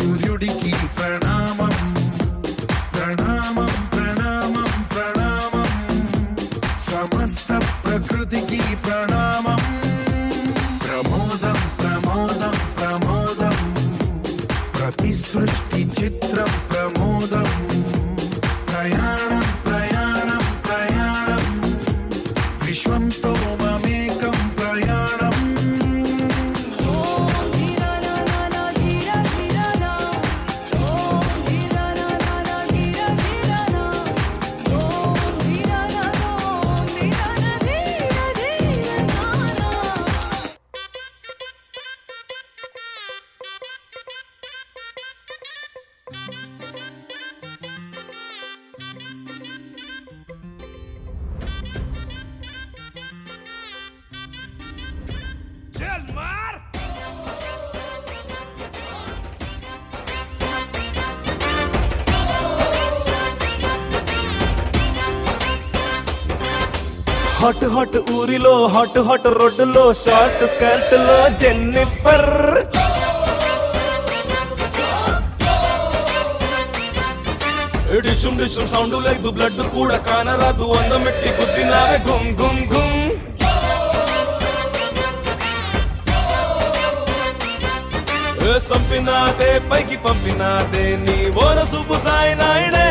సూర్యుడికి ప్రణామం ప్రణామం ప్రణామం ప్రణామం సమస్త ప్రకృతికి ప్రణామం ప్రమోదం ప్రమోదం ప్రమోదం ప్రతి సృష్టి చిత్రం ప్రమోదం ప్రయాణం ప్రయాణం ప్రయాణం విశ్వంతో మమేకం ప్రయాణం హాట్ హాట్ ఊరిలో హాట్ హాట్ రోడ్డులో షార్ట్ స్కర్ట్ లో జెన్నిఫర్ డిషుమ్ డిషుమ్ సౌండ్ లేదు బ్లడ్ కూడా కానరాదు అందమెట్టి గుద్దినావే గుమ్ గుమ్ గుమ్ సంపినాదే పైకి పంపినాదే నీ ఓన సూపు సాయి నాయుడే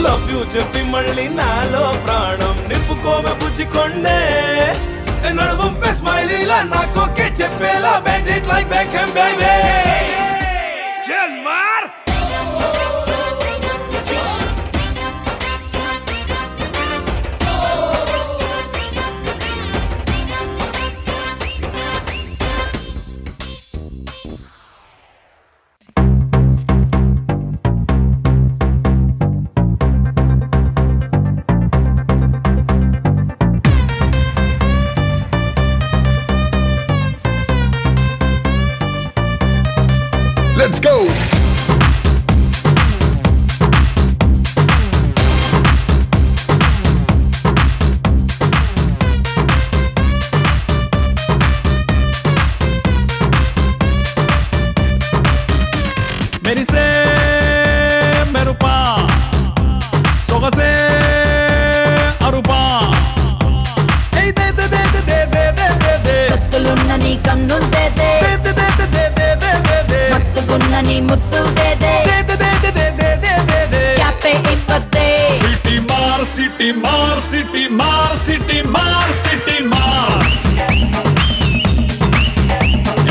లవ్ యూ చెప్పి మళ్ళీ నాలో ప్రాణం నింపుకోమే బుజ్జికొండే నడువంపే స్మైలీలా నాకోకే చెప్పేలా బెండ్ ఇట్ లైక్ బెక్హమ్ బేబీ చల్ మార్ Let's go! మెరిసే మెరుపా సొగసే అరుపా కత్తులున్న నీ కన్నులు దేదే మత్తుకున్న నీ ముత్తులు దేదే క్యాపే ఇప్పతే సిటీ మార్ సిటీ మార్ సిటీ మార్ సిటీ మార్ సిటీ మార్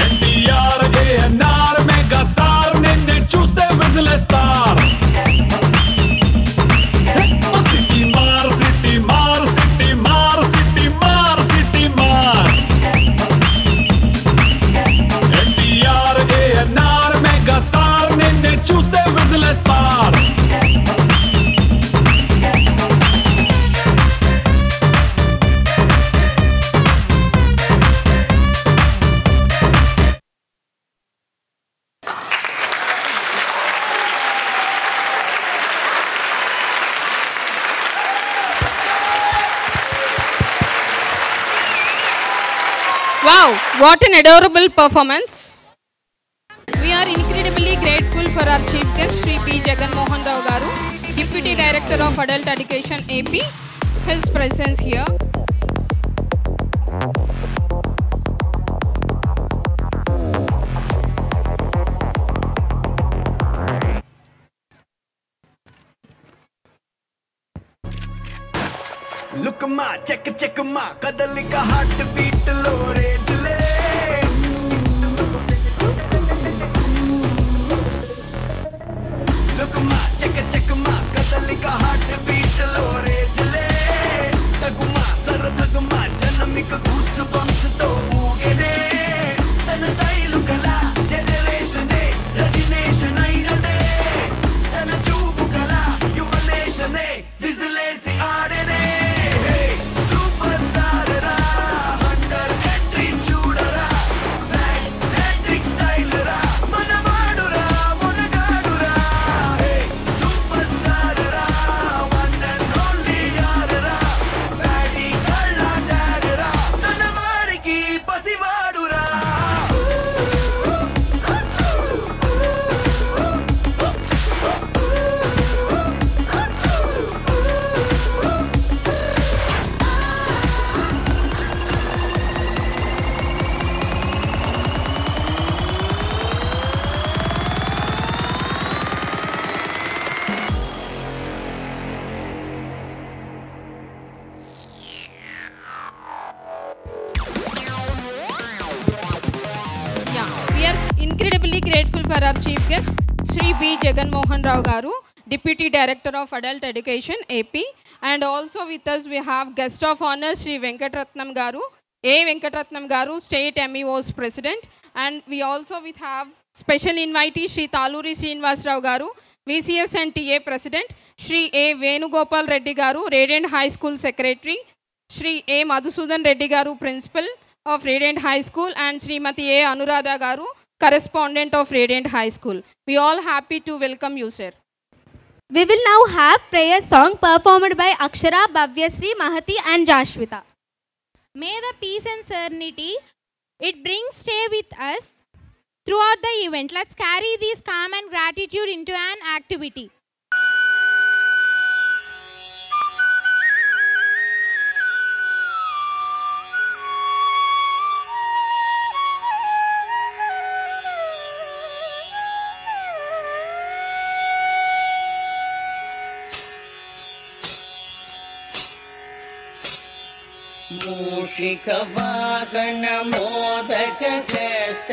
ఎన్టీఆర్ ఏఎన్ఆర్ మెగా స్టార్ నిన్నే చూస్తే విజిలేస్తారు సిటీ మార్ సిటీ మార్ సిటీ మార్ సిటీ మార్ సిటీ మార్ ఎన్టీఆర్ ఏఎన్ఆర్ మెగా స్టార్ నిన్నే చూస్తే విజిలేస్తారు Wow, what an adorable performance. We are incredibly grateful for our chief guest, Sri P. Jagan Mohan Rao Garu, Deputy Director of Adult Education AP, his presence here. Look ma, check ma, kadalika heart beat lo rage le. Look ma, check ma, kadalika heart beat lo rage le. Taguma, saradaguma, janamika goosebumps to ugene. Tana style kala, generation ne, generation ainade. Tana chubu kala, yuvanation ne, visualize aadene. Superstar ra, 100 our chief guest, Shri B. Jagan Mohan Rao Garu, Deputy Director of Adult Education, AP. And also with us we have guest of honor, Shri Venkatratnam Garu, A. Venkatratnam Garu, State MEO's President. And we also have special invitee, Shri Taluri Srinivas Rao Garu, VCS and TA President, Shri A. Venugopal Reddy Garu, Radiant High School Secretary, Shri A. Madhusudan Reddy Garu, Principal of Radiant High School, and Srimati A. Anuradha Garu, Correspondent of Radiant High School. We all happy to welcome you, sir. We will now have prayer song performed by Akshara, Bhavyasri, Mahati and Jashwita. May the peace and serenity it brings stay with us throughout the event. Let's carry this calm and gratitude into an activity. मूषिकवाहन modak हस्त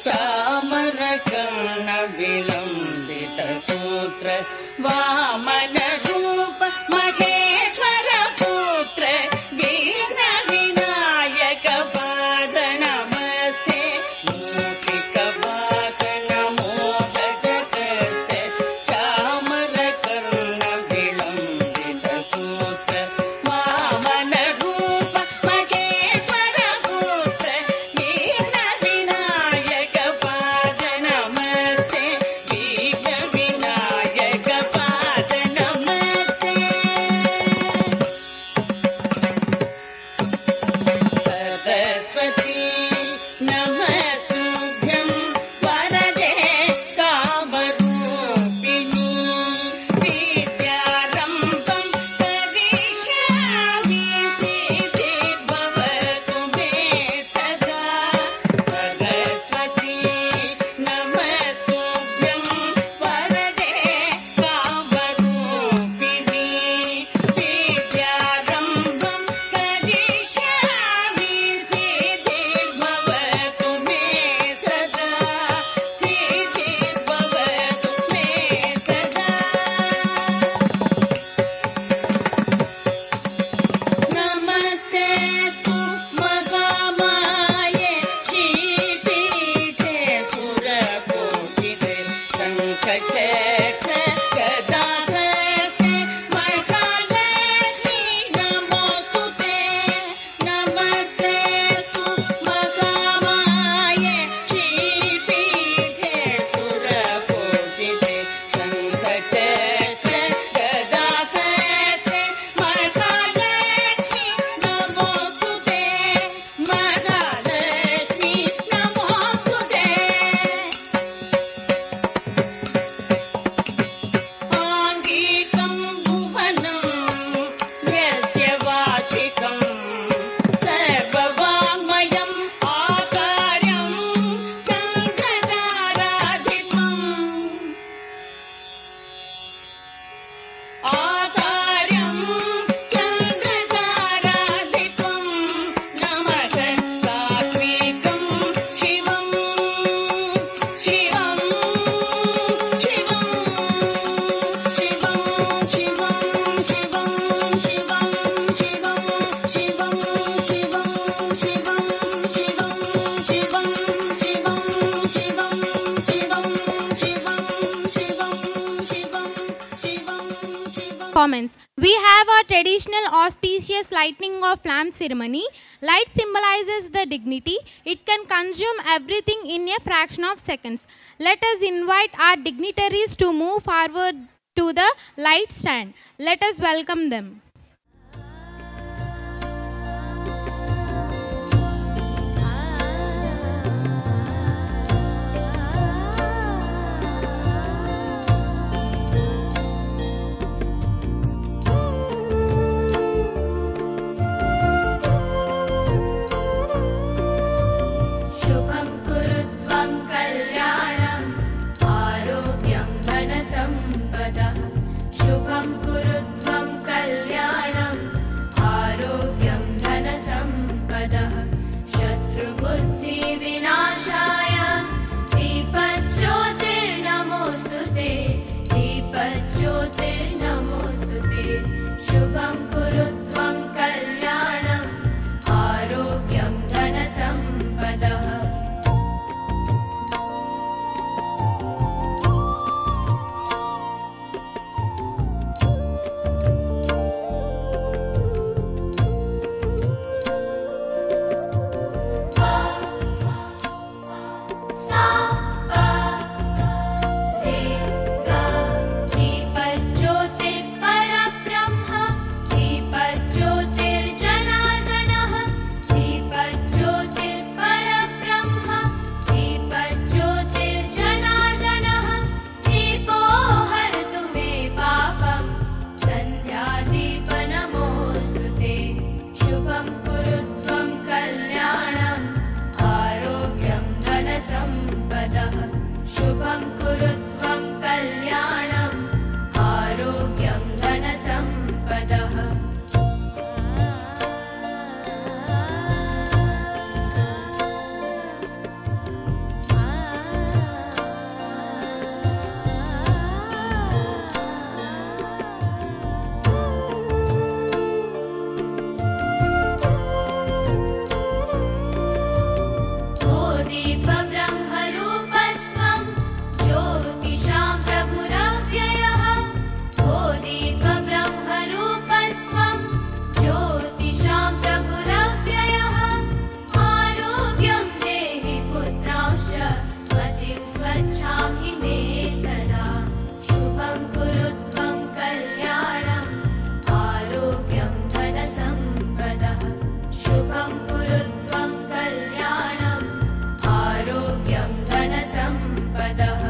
चामर कर्ण विलंबित सूत्र वामन रूप महेश्वर पुत्र विघ्न विनायक पाद नमस्ते मूषिकवाहन मोदक हस्त चामर कर्ण विलंबित सूत्र Vaman Comments. We have a traditional auspicious lighting of lamp ceremony. Light symbolizes the dignity. It can consume everything in a fraction of seconds. Let us invite our dignitaries to move forward to the light stand. Let us welcome them. शुभं कुरु त्वं कल्याणम् कुरु त्वं कल्याणम् आरोग्यं धनसम्पदः दीपब्रह्मरूपस्त्वं ज्योतिषां प्रभुरव्ययः दीपब्रह्मरूपस्त्वं ज्योतिषां प्रभुरव्ययः आरोग्यं देहि पुत्रांश्च मतिं स्वच्छां हि मे सदा शुभं कुरु त्वं कल्याणम् आरोग्यं धनसम्पदः शुभं कुरु त्वं कल्याणम् आरोग्यं धनसम्पदः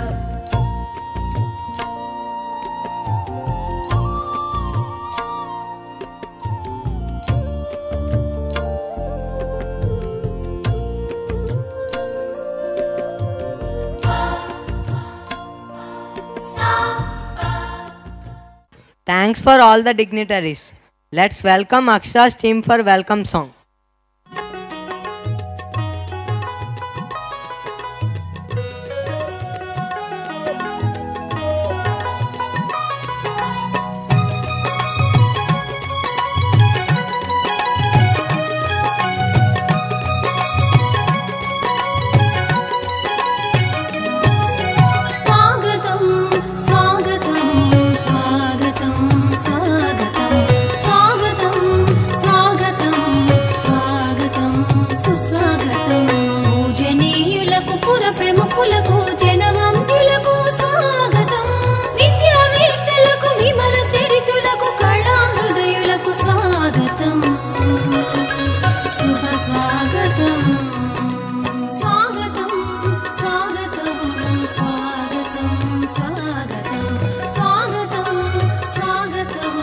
Thanks for all the dignitaries. Let's welcome Akshara's team for welcome song. स्वागतं स्वागतं स्वागतं स्वागतं स्वागतं स्वागतं स्वागतं सुस्वागतं पूजनीयुలకు పుర ప్రముఖులకు జనవంతులకు స్వాగతం విద్యావేత్తలకు విమల చరితులకు కళా హృదయులకు స్వాగతం శుభ స్వాగతం स्वागतं स्वागतं स्वागतं स्वागतं स्वागतं स्वागतं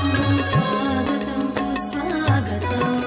स्वागतं सुस्वागतम्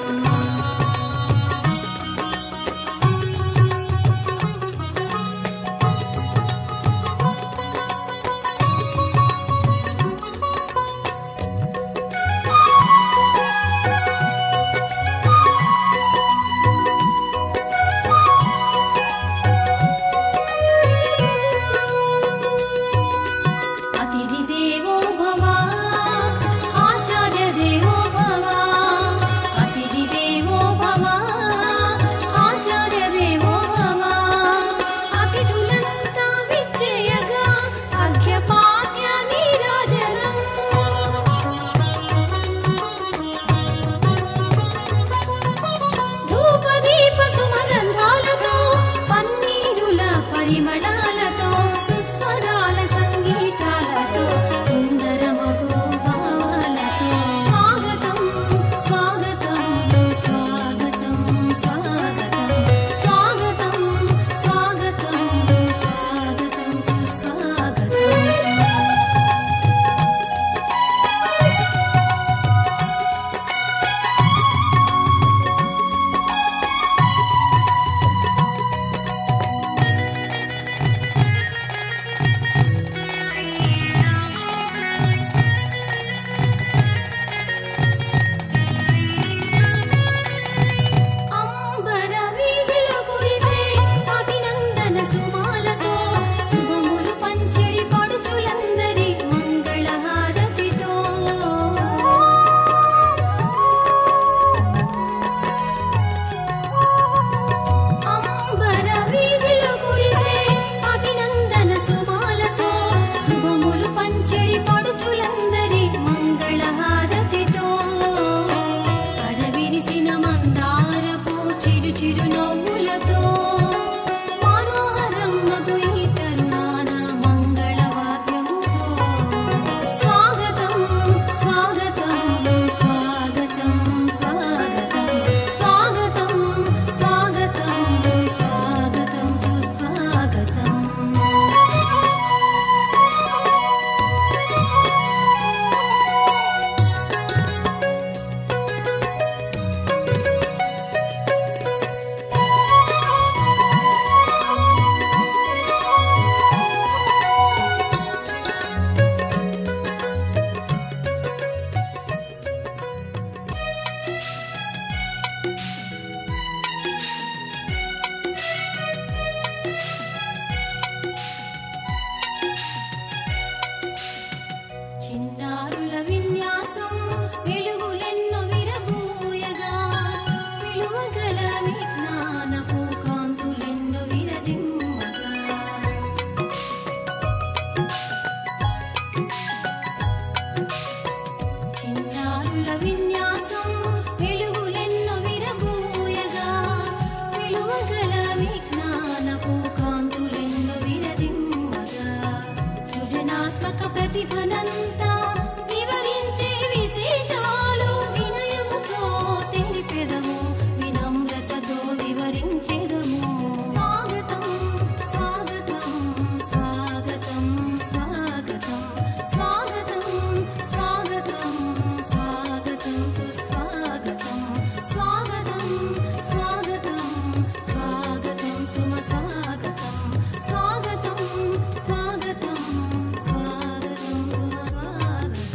సృజనాత్మక ప్రతిభనంతా వివరించే విశేషాలు వినయముతో తెలిపెదము వినమ్రతతో వివరించెదము స్వాగతం స్వాగతం స్వాగతం స్వాగతం స్వాగతం స్వాగతం స్వాగతం సుస్వాగతం స్వాగతం స్వాగతం స్వాగతం సుమ స్వాగతం స్వాగతం స్వాగతం స్వాగతం సుమ స్వాగతం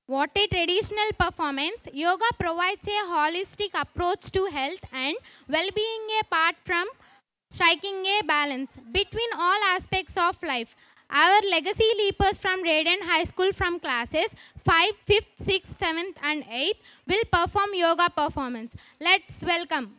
What a traditional performance. Yoga provides a holistic approach to health and well-being apart from striking a balance between all aspects of life. Our legacy leapers from Radiant High School from classes 5, 5th, 6th, 7th and 8th will perform yoga performance. Let's welcome.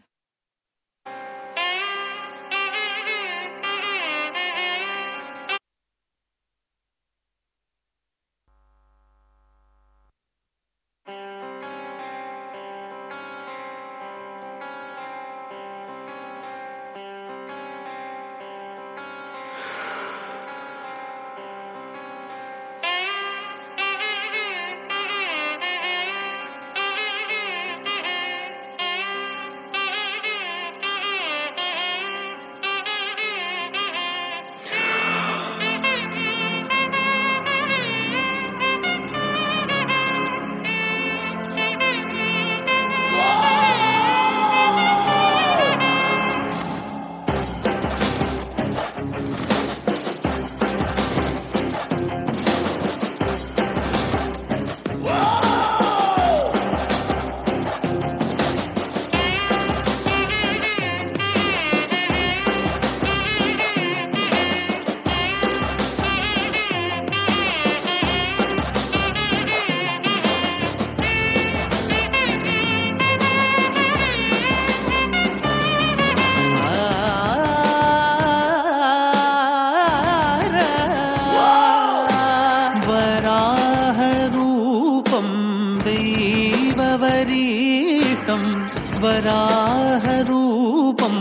वराहरूपं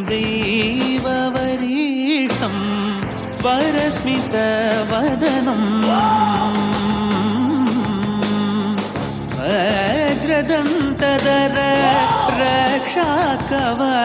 देववरीष्टं वरस्मितवदनं वज्रदन्तधर रक्षाकवचम्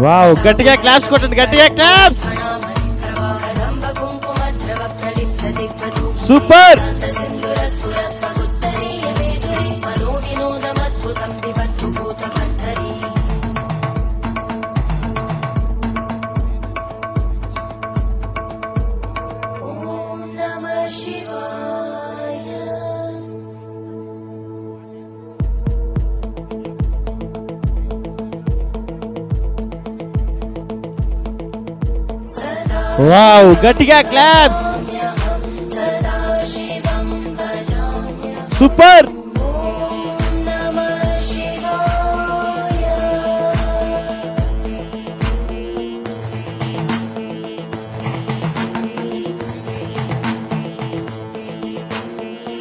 wow గట్టిగా claps కొట్టండి గట్టిగా claps super wow గట్టిగా claps super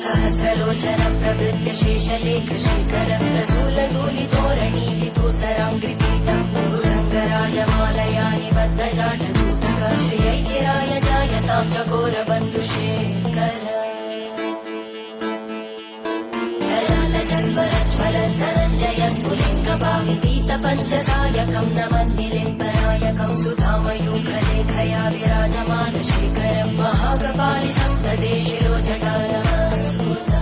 सहस्रलोचनं प्रवृत्य शेषलेखशेखरं प्रसूलधूलितोरणि विदूसराङ्घ्रिपीठं भुजङ्गराजमालया निबद्धजाटजूटक श्रियै चिराय जायतां चकोरबन्धुशेखर स्फुलिङ्गभाविपीतपञ्चसायकं नमन्निलिम्बनायकं सुधामयूखलेखया विराजमानशेखरं महाकपालि सम्पदे शिरोजटानमस्कुता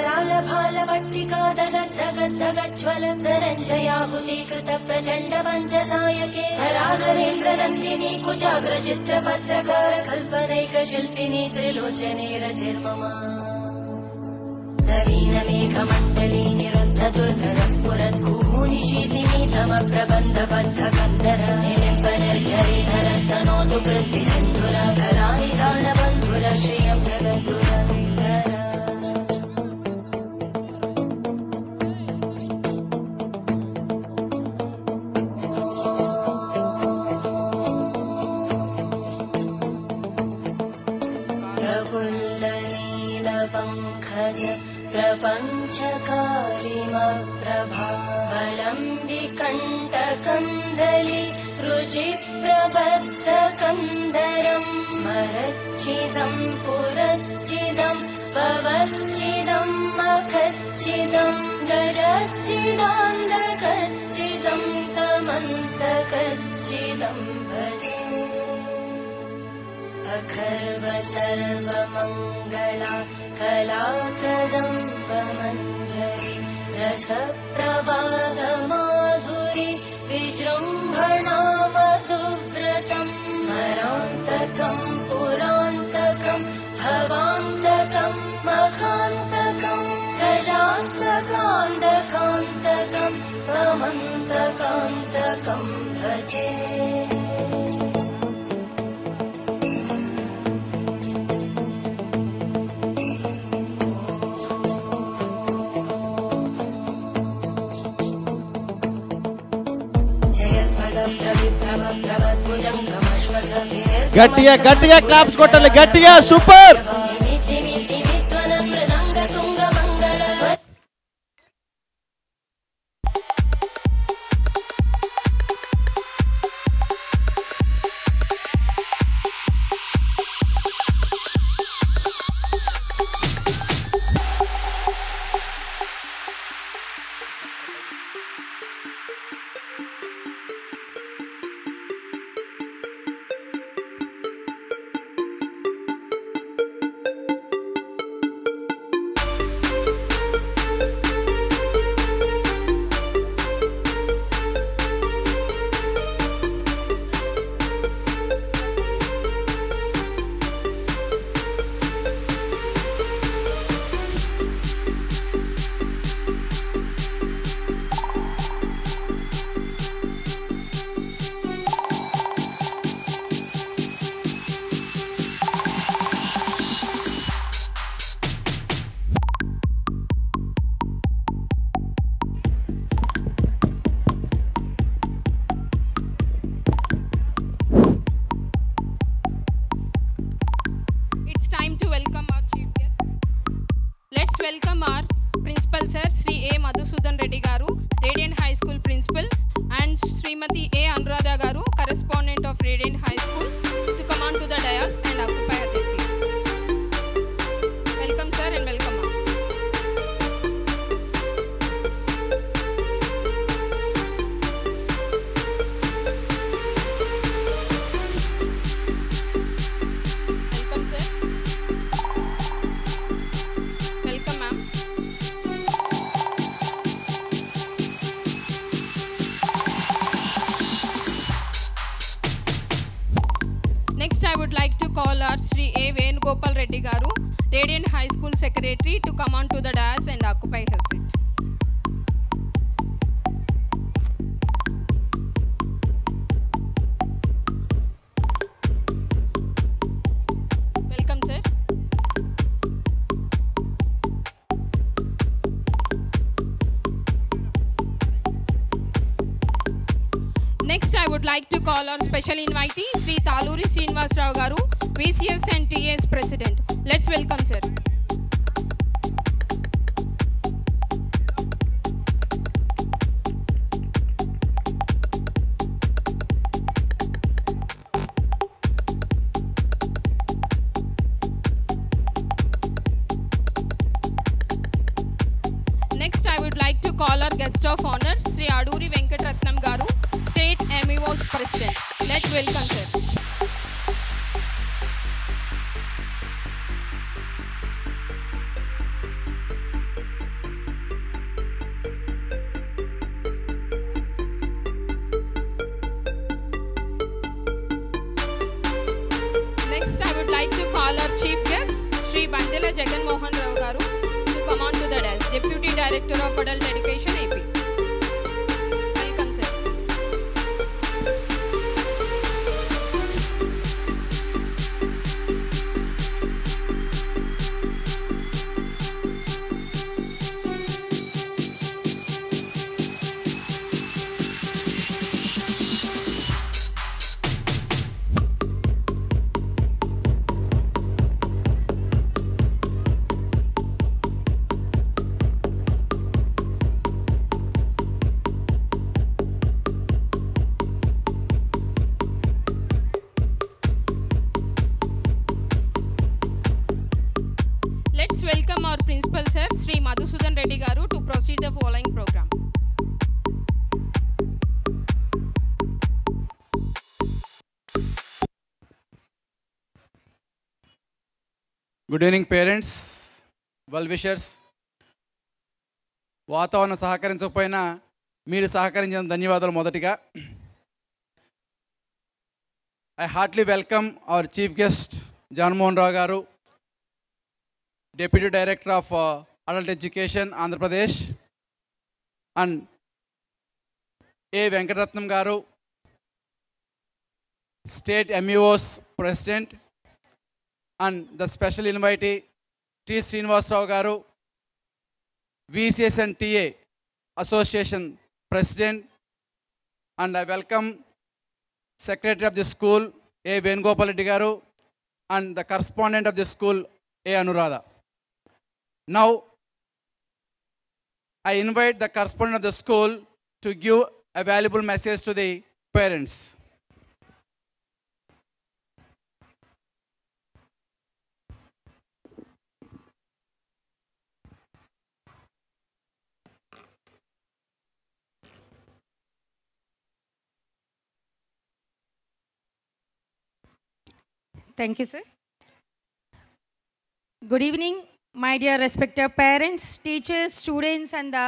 करालभालवट्टिका दगद्दगद्दगज्ज्वलन्दरञ्जयाहुतीकृत प्रचण्ड पञ्चसायके हराधरेन्द्रनन्दिनी कुचाग्रचित्रपत्रकार कल्पनैकशिल्पिनी त्रिलोचने रचिर्मम नवीनमेघमण्डली निरुद्ध दुर्गरस्फुरद्गूनिशीतिनी तमप्रबन्धबद्धकन्दर निलिम्बनर्झरीधरस्तनोतु कृत्तिसिन्धुर धरानिधानबन्धुर श्रियं जगद्गुरन्दर प्रपञ्चकारिमप्रभावलम्बिकण्टकन्दलि रुचिप्रबद्धकन्दरं स्मरच्चिदं पुरच्चिदं भवच्चिदं मखच्चिदं गजच्चिदान्धकच्चिदं तमन्तकच्चिदं भजे अखर्व सर्वमङ्गला कलाकदम्बमञ्जरी रसप्रवाहमाधुरी विजृम्भणा मधुव्रतं स्मरान्तकं पुरान्तकं भवान्तकं मखान्तकं गजान्तकान्तकान्तकं त्वमन्तकान्तकं भजे గట్టిగా గట్టిగా క్లాప్స్ కొట్టాలి గట్టిగా super welcome our principal sir Sri A Madhusudan Reddy garu, Radiant High School principal, and Srimati A Anuradha garu, correspondent of Radiant High School, to come on to the dais and occupy their seats. Welcome sir and welcome ma'am. Welcome sir. Welcome ma'am. Next I would like to call our Sri A Venugopal Reddy garu, Radiant High School secretary, to come on to the dais and occupy her seat. Next, I would like to call our special invitee, Sri Taluri Srinivas Rao Garu, VCS and TA's President. Let's welcome, sir. Next, I would like to call our guest of honor, Sri Aduri Venkatratnam Garu, State MEO's President. Let's welcome, sir. Next, I would like to call our chief guest, Sri Bandela Jagan Mohan Rao Garu, to come on to the desk, Deputy Director of Adult Education, AP. Welcome, sir. Let's welcome our principal, sir, Sri Madhusudan Reddy Garu, to proceed the following program. Good evening parents, well wishers. వాతావరణం సహకరించకపోయినా మీరు సహకరించిన ధన్యవాదాలు. మొదటిగా I heartily welcome our chief guest Jaganmohan Rao garu, Deputy Director of Adult Education, Andhra Pradesh, and A. Venkatratnam Garu, State MEO's President, and the special invitee, T. Srinivas Rao Garu, VCS and TA Association President, and I welcome Secretary of the school, A. Venugopal Reddy Garu, and the correspondent of the school, A. Anuradha. Now, I invite the correspondent of the school to give a valuable message to the parents. Thank you, sir. Good evening, my dear respected parents, teachers, students, and the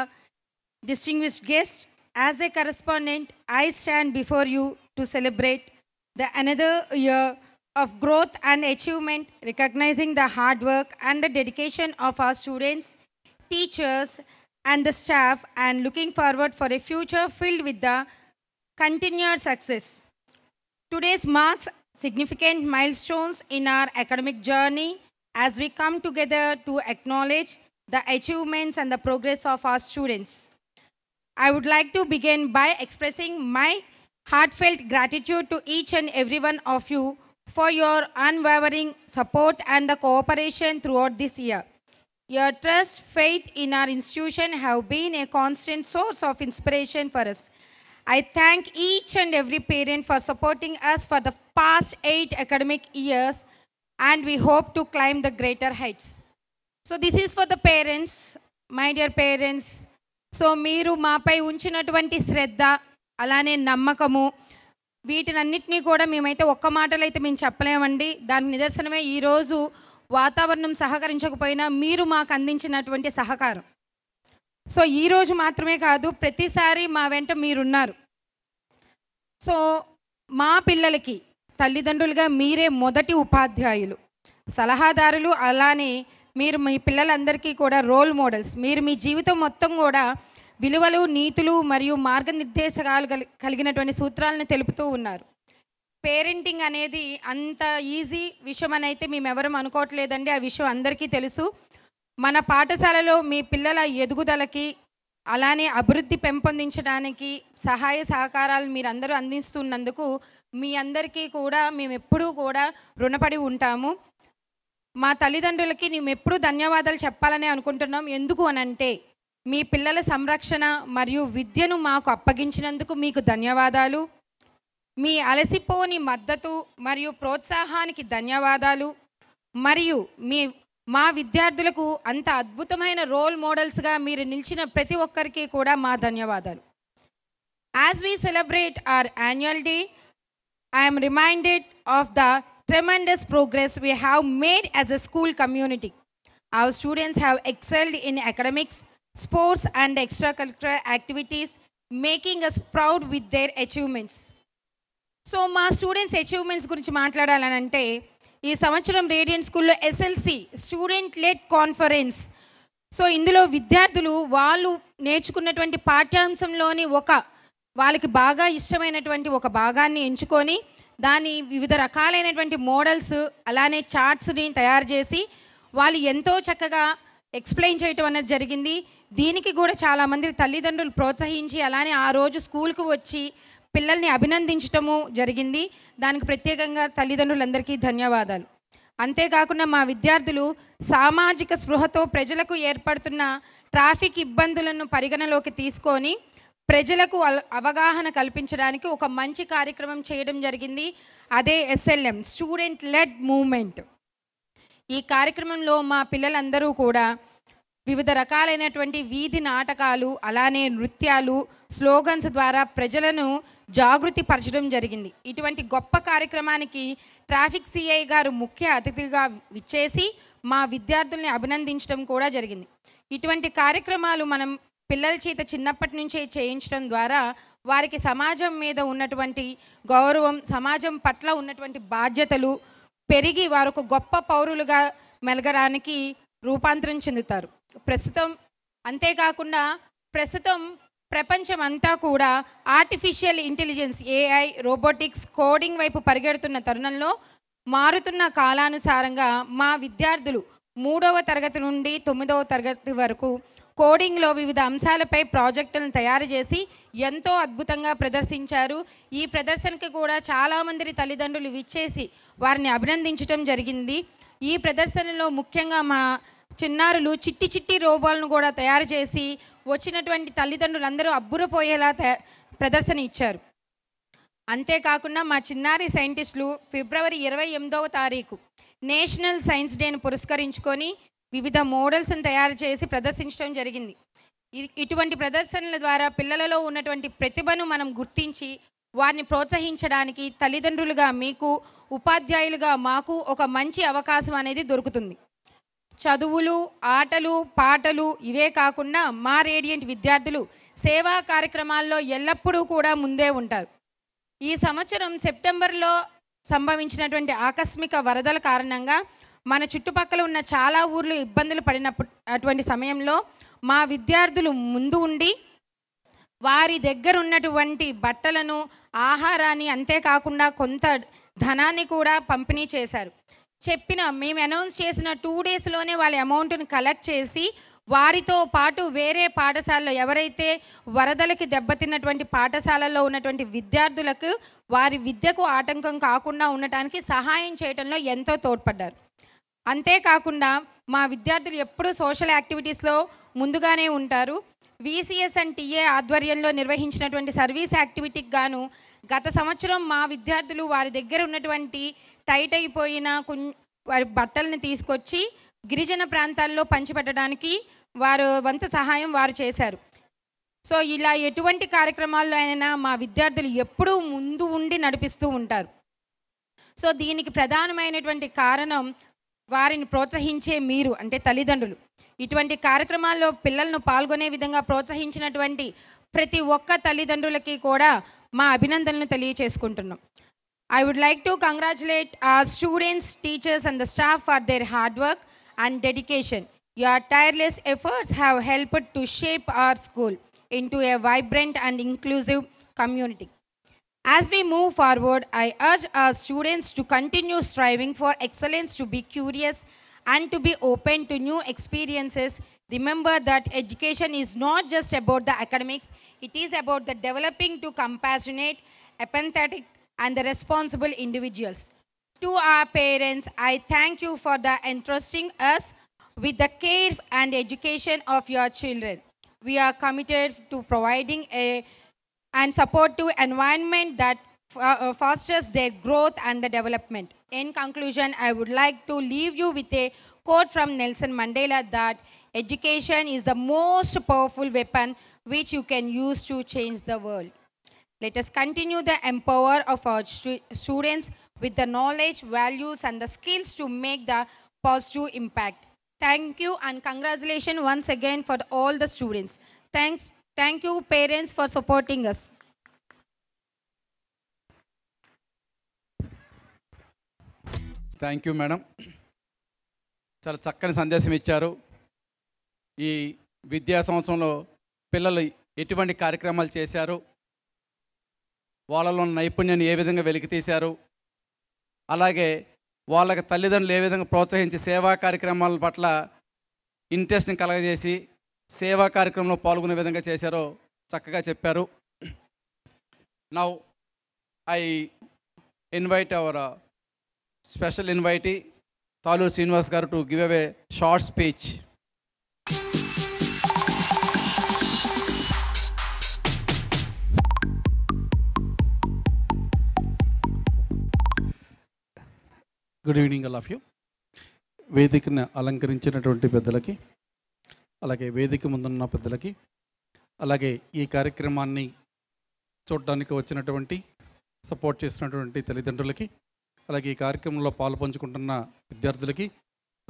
distinguished guests. As a correspondent, I stand before you to celebrate the another year of growth and achievement, recognizing the hard work and the dedication of our students, teachers, and the staff, and looking forward for a future filled with the continued success. Today's marks significant milestones in our academic journey as we come together to acknowledge the achievements and the progress of our students. I would like to begin by expressing my heartfelt gratitude to each and every one of you for your unwavering support and the cooperation throughout this year. Your trust, faith in our institution have been a constant source of inspiration for us. I thank each and every parent for supporting us for the past 8 academic years, and we hope to climb the greater heights. So this is for the parents, my dear parents. So మీరు మాపై ఉంచినటువంటి శ్రద్ధ, అలానే నమ్మకము, వీటినన్నిటినీ కూడా మేమైతే ఒక్క మాటలో అయితే మేము చెప్పలేమండి. దానికి నిదర్శనమే ఈరోజు వాతావరణం సహకరించకపోయినా మీరు మాకు అందించినటువంటి సహకారం. సో ఈరోజు మాత్రమే కాదు, ప్రతిసారి మా వెంట మీరున్నారు. సో మా పిల్లలకి తల్లిదండ్రులుగా మీరే మొదటి ఉపాధ్యాయులు, సలహాదారులు. అలానే మీరు మీ పిల్లలందరికీ కూడా రోల్ మోడల్స్. మీరు మీ జీవితం మొత్తం కూడా విలువలు, నీతులు మరియు మార్గనిర్దేశకాలు కలిగినటువంటి సూత్రాలను తెలుపుతూ ఉన్నారు. పేరెంటింగ్ అనేది అంత ఈజీ విషయం అని అయితే మేమెవరం అనుకోవట్లేదండి. ఆ విషయం అందరికీ తెలుసు. మన పాఠశాలలో మీ పిల్లల ఎదుగుదలకి, అలానే అభివృద్ధి పెంపొందించడానికి సహాయ సహకారాలు మీరందరూ అందిస్తున్నందుకు మీ అందరికీ కూడా మేము ఎప్పుడూ కూడా రుణపడి ఉంటాము. మా తల్లిదండ్రులకి మేము ఎప్పుడూ ధన్యవాదాలు చెప్పాలని అనుకుంటున్నాం. ఎందుకు అనంటే మీ పిల్లల సంరక్షణ మరియు విద్యను మాకు అప్పగించినందుకు మీకు ధన్యవాదాలు. మీ అలసిపోని మద్దతు మరియు ప్రోత్సాహానికి ధన్యవాదాలు. మరియు మా విద్యార్థులకు అంత అద్భుతమైన రోల్ మోడల్స్గా మీరు నిలిచిన ప్రతి ఒక్కరికి కూడా మా ధన్యవాదాలు. As we celebrate our annual day, I am reminded of the tremendous progress we have made as a school community. Our students have excelled in academics, sports and extracurricular activities, making us proud with their achievements. So మా students achievements గురించి మాట్లాడాలనంటే ఈ సంవత్సరం radiant స్కూల్లో SLC student lead conference. So ఇందులో విద్యార్థులు వాళ్ళు నేర్చుకున్నటువంటి పాఠ్యాంశంలోని వాళ్ళకి బాగా ఇష్టమైనటువంటి ఒక భాగాన్ని ఎంచుకొని దాని వివిధ రకాలైనటువంటి మోడల్స్ అలానే చార్ట్స్ని తయారు చేసి వాళ్ళు ఎంతో చక్కగా ఎక్స్ప్లెయిన్ చేయటం అనేది జరిగింది. దీనికి కూడా చాలామంది తల్లిదండ్రులు ప్రోత్సహించి అలానే ఆ రోజు స్కూల్కు వచ్చి పిల్లల్ని అభినందించటము జరిగింది. దానికి ప్రత్యేకంగా తల్లిదండ్రులందరికీ ధన్యవాదాలు. అంతేకాకుండా మా విద్యార్థులు సామాజిక స్పృహతో ప్రజలకు ఏర్పడుతున్న ట్రాఫిక్ ఇబ్బందులను పరిగణలోకి తీసుకొని ప్రజలకు అవగాహన కల్పించడానికి ఒక మంచి కార్యక్రమం చేయడం జరిగింది. అదే ఎస్ఎల్ఎం స్టూడెంట్ లెడ్ మూవ్మెంట్. ఈ కార్యక్రమంలో మా పిల్లలందరూ కూడా వివిధ రకాలైనటువంటి వీధి నాటకాలు అలానే నృత్యాలు స్లోగన్స్ ద్వారా ప్రజలను జాగృతి పరచడం జరిగింది. ఇటువంటి గొప్ప కార్యక్రమానికి ట్రాఫిక్ సిఐ గారు ముఖ్య అతిథిగా విచ్చేసి మా విద్యార్థుల్ని అభినందించడం కూడా జరిగింది. ఇటువంటి కార్యక్రమాలు మనం పిల్లల చేత చిన్నప్పటి నుంచే చేయించడం ద్వారా వారికి సమాజం మీద ఉన్నటువంటి గౌరవం, సమాజం పట్ల ఉన్నటువంటి బాధ్యతలు పెరిగి వారు ఒక గొప్ప పౌరులుగా మెలగడానికి రూపాంతరం చెందుతారు. అంతేకాకుండా ప్రస్తుతం ప్రపంచం అంతా కూడా artificial intelligence AI robotics coding వైపు పరిగెడుతున్న తరుణంలో మారుతున్న కాలానుసారంగా మా విద్యార్థులు 3వ తరగతి నుండి 9వ తరగతి వరకు కోడింగ్లో వివిధ అంశాలపై ప్రాజెక్టులను తయారు చేసి ఎంతో అద్భుతంగా ప్రదర్శించారు. ఈ ప్రదర్శనకి కూడా చాలామంది తల్లిదండ్రులు విచ్చేసి వారిని అభినందించడం జరిగింది. ఈ ప్రదర్శనలో ముఖ్యంగా మా చిన్నారులు చిట్టి చిట్టి రోబోలను కూడా తయారు చేసి వచ్చినటువంటి తల్లిదండ్రులందరూ అబ్బురపోయేలా ప్రదర్శన ఇచ్చారు. అంతేకాకుండా మా చిన్నారి సైంటిస్టులు ఫిబ్రవరి 28వ తారీఖు నేషనల్ సైన్స్ డేను పురస్కరించుకొని వివిధ మోడల్స్ని తయారు చేసి ప్రదర్శించడం జరిగింది. ఇటువంటి ప్రదర్శనల ద్వారా పిల్లలలో ఉన్నటువంటి ప్రతిభను మనం గుర్తించి వారిని ప్రోత్సహించడానికి తల్లిదండ్రులుగా మీకు, ఉపాధ్యాయులుగా మాకు ఒక మంచి అవకాశం అనేది దొరుకుతుంది. చదువులు, ఆటలు, పాటలు ఇవే కాకుండా మా రేడియంట్ విద్యార్థులు సేవా కార్యక్రమాల్లో ఎల్లప్పుడూ కూడా ముందే ఉంటారు. ఈ సంవత్సరం సెప్టెంబర్లో సంభవించినటువంటి ఆకస్మిక వరదల కారణంగా మన చుట్టుపక్కల ఉన్న చాలా ఊర్లు ఇబ్బందులు అటువంటి సమయంలో మా విద్యార్థులు ముందు ఉండి వారి దగ్గర ఉన్నటువంటి బట్టలను, ఆహారాన్ని, అంతేకాకుండా కొంత ధనాన్ని కూడా పంపిణీ చేశారు. మేము అనౌన్స్ చేసిన 2 డేస్లోనే వాళ్ళ అమౌంట్ని కలెక్ట్ చేసి వారితో పాటు వేరే పాఠశాలలో ఎవరైతే వరదలకి దెబ్బతిన్నటువంటి పాఠశాలల్లో ఉన్నటువంటి విద్యార్థులకు వారి విద్యకు ఆటంకం కాకుండా ఉండటానికి సహాయం చేయడంలో ఎంతో తోడ్పడ్డారు. అంతేకాకుండా మా విద్యార్థులు ఎప్పుడూ సోషల్ యాక్టివిటీస్లో ముందుగానే ఉంటారు. VCS అండ్ TA ఆధ్వర్యంలో నిర్వహించినటువంటి సర్వీస్ యాక్టివిటీకి గాను గత సంవత్సరం మా విద్యార్థులు వారి దగ్గర ఉన్నటువంటి టైట్ అయిపోయిన వారి బట్టలను తీసుకొచ్చి గిరిజన ప్రాంతాల్లో పంచిపెట్టడానికి వారు వంతు సహాయం వారు చేశారు. సో ఇలా ఎటువంటి కార్యక్రమాల్లో అయినా మా విద్యార్థులు ఎప్పుడూ ముందు ఉండి నడిపిస్తూ ఉంటారు. సో దీనికి ప్రధానమైనటువంటి కారణం వారిని ప్రోత్సహించే మీరు, అంటే తల్లిదండ్రులు. ఇటువంటి కార్యక్రమాల్లో పిల్లలను పాల్గొనే విధంగా ప్రోత్సహించినటువంటి ప్రతి ఒక్క తల్లిదండ్రులకి కూడా మా అభినందనలు తెలియచేసుకుంటున్నాం. I would like to congratulate our students, teachers and the staff for their hard work and dedication. Your tireless efforts have helped to shape our school into a vibrant and inclusive community. As we move forward, I urge our students to continue striving for excellence, to be curious and to be open to new experiences, Remember that education is not just about the academics, it is about the developing to compassionate, empathetic, and the responsible individuals. To our parents, I thank you for the entrusting us with the care and education of your children. We are committed to providing and supportive environment that fosters their growth and the development. In conclusion, I would like to leave you with a quote from Nelson Mandela that education is the most powerful weapon which you can use to change the world. Let us continue the empower of our students with the knowledge, values, and the skills to make the positive impact. Thank you and congratulations once again for all the students. Thank you parents for supporting us. Thank you madam. చాలా చక్కని సందేశం ఇచ్చారు. ఈ విద్యా సంవత్సరంలో పిల్లలు ఎటువంటి కార్యక్రమాలు చేశారు, వాళ్ళలో నైపుణ్యాన్ని ఏ విధంగా వెలికితీశారు, అలాగే వాళ్ళకి తల్లిదండ్రులు ఏ విధంగా ప్రోత్సహించి సేవా కార్యక్రమాల పట్ల ఇంట్రెస్ట్ని కలగజేసి సేవా కార్యక్రమంలో పాల్గొనే విధంగా చేశారో చక్కగా చెప్పారు. Now I invite our special invitee Taluru Srinivas garu to give away short speech. Good evening all of you. వేదికను అలంకరించినటువంటి పెద్దలకి, అలాగే వేదిక ముందున్న పెద్దలకి, అలాగే ఈ కార్యక్రమాన్ని చూడడానికి వచ్చినటువంటి సపోర్ట్ చేసినటువంటి తల్లిదండ్రులకి, అలాగే ఈ కార్యక్రమంలో పాలు పంచుకుంటున్న విద్యార్థులకి,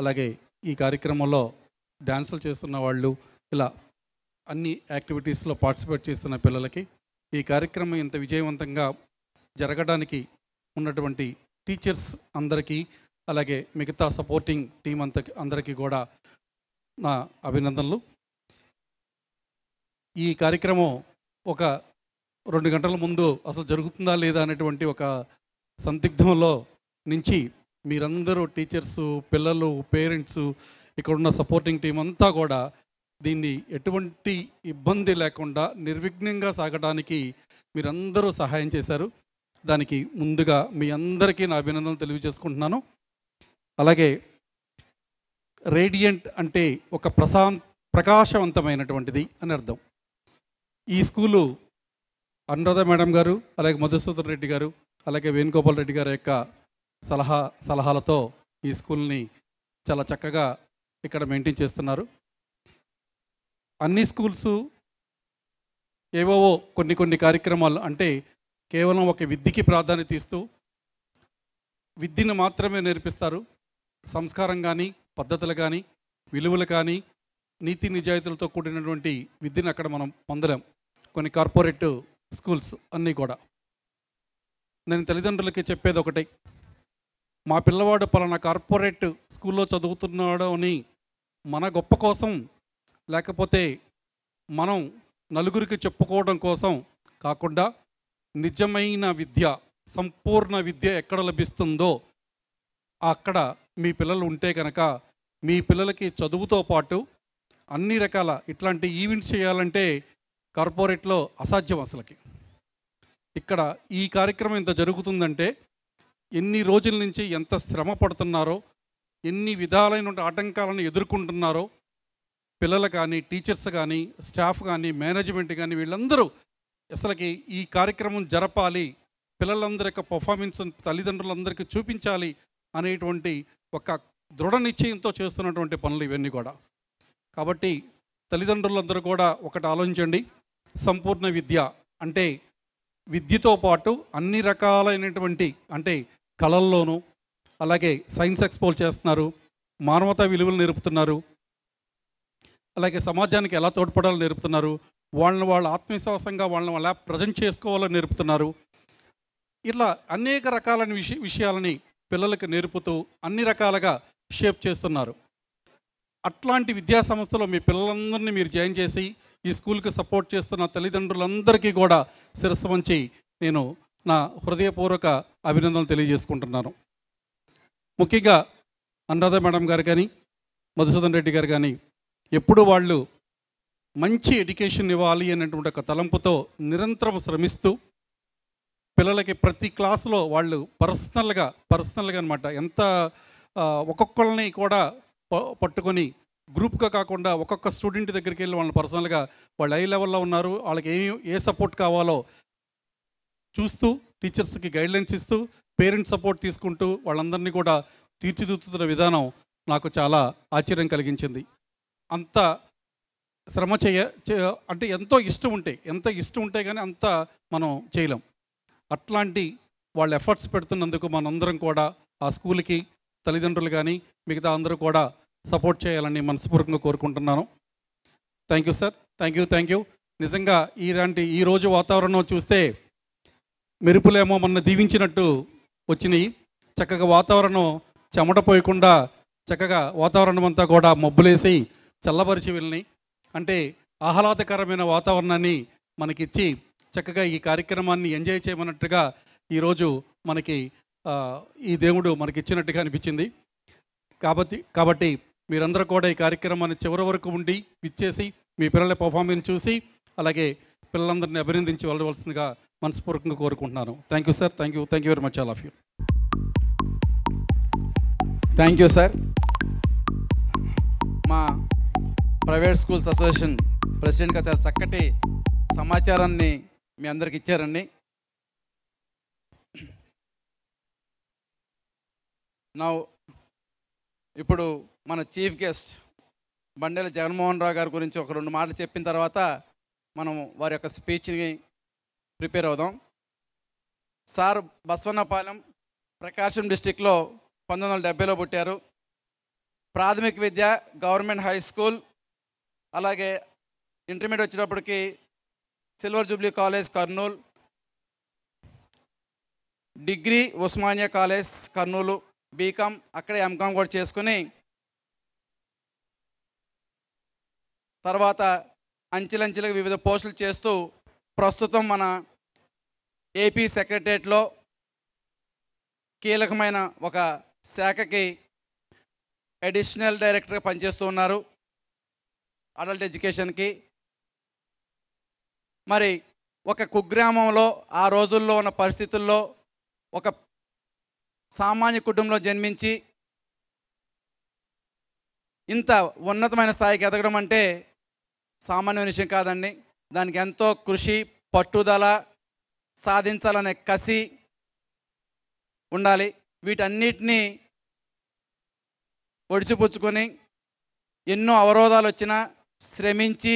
అలాగే ఈ కార్యక్రమంలో డ్యాన్సులు చేస్తున్న వాళ్ళు, ఇలా అన్ని యాక్టివిటీస్లో పార్టిసిపేట్ చేస్తున్న పిల్లలకి, ఈ కార్యక్రమం ఇంత విజయవంతంగా జరగడానికి ఉన్నటువంటి టీచర్స్ అందరికీ, అలాగే మిగతా సపోర్టింగ్ టీం అందరికీ కూడా నా అభినందనలు. ఈ కార్యక్రమం ఒక 2 గంటల ముందు అసలు జరుగుతుందా లేదా అనేటువంటి ఒక సందిగ్ధంలో నుంచి మీరందరూ టీచర్సు, పిల్లలు, పేరెంట్స్, ఇక్కడున్న సపోర్టింగ్ టీం అంతా కూడా దీన్ని ఎటువంటి ఇబ్బంది లేకుండా నిర్విఘ్నంగా సాగడానికి మీరందరూ సహాయం చేశారు. దానికి ముందుగా మీ అందరికీ నా అభినందనలు తెలియజేసుకుంటున్నాను. అలాగే రేడియంట్ అంటే ఒక ప్రకాశవంతమైనటువంటిది అని అర్థం. ఈ స్కూలు అనురాధ మేడం గారు, అలాగే మధుసూదన్ రెడ్డి గారు, అలాగే వేణుగోపాల్ రెడ్డి గారి యొక్క సలహాలతో ఈ స్కూల్ని చాలా చక్కగా ఇక్కడ మెయింటైన్ చేస్తున్నారు. అన్ని స్కూల్స్ ఏవో కొన్ని కార్యక్రమాలు అంటే కేవలం ఒక విద్యకి ప్రాధాన్యత ఇస్తూ విద్యను మాత్రమే నేర్పిస్తారు. సంస్కారం కానీ, పద్ధతులు కానీ, విలువలు కానీ, నీతి నిజాయితీలతో కూడినటువంటి విద్యను అక్కడ మనం పొందలేం. కొన్ని కార్పొరేట్ స్కూల్స్ అన్నీ కూడా. నేను తల్లిదండ్రులకి చెప్పేది ఒకటే, మా పిల్లవాడు పలానా కార్పొరేట్ స్కూల్లో చదువుతున్నాడు అని మన గొప్ప కోసం, లేకపోతే మనం నలుగురికి చెప్పుకోవడం కోసం కాకుండా నిజమైన విద్య, సంపూర్ణ విద్య ఎక్కడ లభిస్తుందో అక్కడ మీ పిల్లలు ఉంటే కనుక మీ పిల్లలకి చదువుతో పాటు అన్ని రకాల ఇట్లాంటి ఈవెంట్స్ చేయాలంటే కార్పొరేట్లో అసాధ్యం అసలుకి. ఇక్కడ ఈ కార్యక్రమం ఇంత జరుగుతుందంటే ఎన్ని రోజుల నుంచి ఎంత శ్రమ పడుతున్నారో, ఎన్ని విధాలైన ఆటంకాలను ఎదుర్కొంటున్నారో పిల్లలు కానీ, టీచర్స్ కానీ, స్టాఫ్ కానీ, మేనేజ్మెంట్ కానీ, వీళ్ళందరూ అసలుకి ఈ కార్యక్రమం జరపాలి, పిల్లలందరి యొక్క పర్ఫార్మెన్స్ తల్లిదండ్రులందరికీ చూపించాలి అనేటువంటి ఒక దృఢ నిశ్చయంతో చేస్తున్నటువంటి పనులు ఇవన్నీ కూడా. కాబట్టి తల్లిదండ్రులందరూ కూడా ఒకటి ఆలోచించండి. సంపూర్ణ విద్య అంటే విద్యతో పాటు అన్ని రకాలైనటువంటి అంటే కళల్లోనూ, అలాగే సైన్స్ ఎక్స్పోల్ చేస్తున్నారు, మానవతా విలువలు నేర్పుతున్నారు, అలాగే సమాజానికి ఎలా తోడ్పడాలో నేర్పుతున్నారు, వాళ్ళ ఆత్మవిశ్వాసంగా వాళ్ళని ఎలా ప్రజెంట్ చేసుకోవాలో నేర్పుతున్నారు. ఇట్లా అనేక రకాలైన విషయాలని పిల్లలకు నేర్పుతూ అన్ని రకాలుగా షేప్ చేస్తున్నారు. అట్లాంటి విద్యా సంస్థలో మీ పిల్లలందరినీ మీరు జాయిన్ చేసి ఈ స్కూల్కి సపోర్ట్ చేస్తున్న తల్లిదండ్రులందరికీ కూడా శిరస్సు వంచి నేను నా హృదయపూర్వక అభినందనలు తెలియజేసుకుంటున్నాను. ముఖ్యంగా అనురాధ మేడం గారు కానీ, మధుసూదన్ రెడ్డి గారు కానీ ఎప్పుడు వాళ్ళు మంచి ఎడ్యుకేషన్ ఇవ్వాలి అనేటువంటి ఒక తలంపుతో నిరంతరం శ్రమిస్తూ పిల్లలకి ప్రతి క్లాసులో వాళ్ళు పర్సనల్గా అనమాట ఎంత ఒక్కొక్కరిని కూడా పట్టుకొని గ్రూప్గా కాకుండా ఒక్కొక్క స్టూడెంట్ దగ్గరికి వెళ్ళి వాళ్ళని పర్సనల్గా వాళ్ళు హై లెవెల్లో ఉన్నారు, వాళ్ళకి ఏ సపోర్ట్ కావాలో చూస్తూ టీచర్స్కి గైడ్లైన్స్ ఇస్తూ పేరెంట్స్ సపోర్ట్ తీసుకుంటూ వాళ్ళందరినీ కూడా తీర్చిదిద్దుతున్న విధానం నాకు చాలా ఆశ్చర్యం కలిగించింది. అంత శ్రమ అంటే ఎంత ఇష్టం ఉంటే కానీ అంత మనం చేయలేం. అట్లాంటి వాళ్ళు ఎఫర్ట్స్ పెడుతున్నందుకు మనందరం కూడా ఆ స్కూల్కి తల్లిదండ్రులు కానీ మిగతా అందరూ కూడా సపోర్ట్ చేయాలని మనస్ఫూర్తిగా కోరుకుంటున్నాను. Thank you sir, thank you. నిజంగా ఈ రోజు వాతావరణం చూస్తే మెరుపులేమో మన దీవించినట్టు వచ్చినాయి. చక్కగా వాతావరణం చెమట పోయకుండా చక్కగా వాతావరణం అంతా కూడా మబ్బులేసి చల్లబరిచి వెళ్ళినాయి. అంటే ఆహ్లాదకరమైన వాతావరణాన్ని మనకిచ్చి చక్కగా ఈ కార్యక్రమాన్ని ఎంజాయ్ చేయమన్నట్టుగా ఈరోజు మనకి ఈ దేవుడు మనకిచ్చినట్టుగా అనిపించింది. కాబట్టి మీరందరూ కూడా ఈ కార్యక్రమాన్ని చివరి వరకు ఉండి విచ్చేసి మీ పిల్లల పర్ఫార్మెన్స్ చూసి అలాగే పిల్లలందరినీ అభినందించి వెళ్ళవలసిందిగా మనస్ఫూర్తిగా కోరుకుంటున్నాను. Thank you sir, thank you very much all of you. Thank you sir. మా ప్రైవేట్ స్కూల్స్ అసోసియేషన్ ప్రెసిడెంట్గా చాలా చక్కటి సమాచారాన్ని మీ అందరికి ఇచ్చారండి. ఇప్పుడు మన చీఫ్ గెస్ట్ బండెల జగన్మోహన్ రావు గారి గురించి ఒక 2 మాటలు చెప్పిన తర్వాత మనం వారి యొక్క స్పీచ్ని ప్రిపేర్ అవుదాం. సార్ బసవన్నపాలెం ప్రకాశం డిస్టిక్లో 1970లో పుట్టారు. ప్రాథమిక విద్య గవర్నమెంట్ హై స్కూల్, అలాగే ఇంటర్మీడియట్ వచ్చేటప్పటికి silver jubilee college Kurnool, degree Osmania college Kurnool, B Com అక్కడే ఎంకామ్ కూడా చేసుకుని తర్వాత అంచెలంచెలుగా వివిధ పోస్టులు చేస్తూ ప్రస్తుతం మన ఏపీ సెక్రటరియట్లో కీలకమైన ఒక శాఖకి అడిషనల్ డైరెక్టర్గా పనిచేస్తూ ఉన్నారు అడల్ట్ ఎడ్యుకేషన్కి. మరి ఒక కుగ్రామంలో ఆ రోజుల్లో ఉన్న పరిస్థితుల్లో ఒక సామాన్య కుటుంబంలో జన్మించి ఇంత ఉన్నతమైన స్థాయికి ఎదగడం అంటే సామాన్యమైన విషయం కాదండి. దానికి ఎంతో కృషి, పట్టుదల, సాధించాలనే కసి ఉండాలి. వీటన్నిటినీ ఒడిచిపుచ్చుకొని ఎన్నో అవరోధాలు వచ్చినా శ్రమించి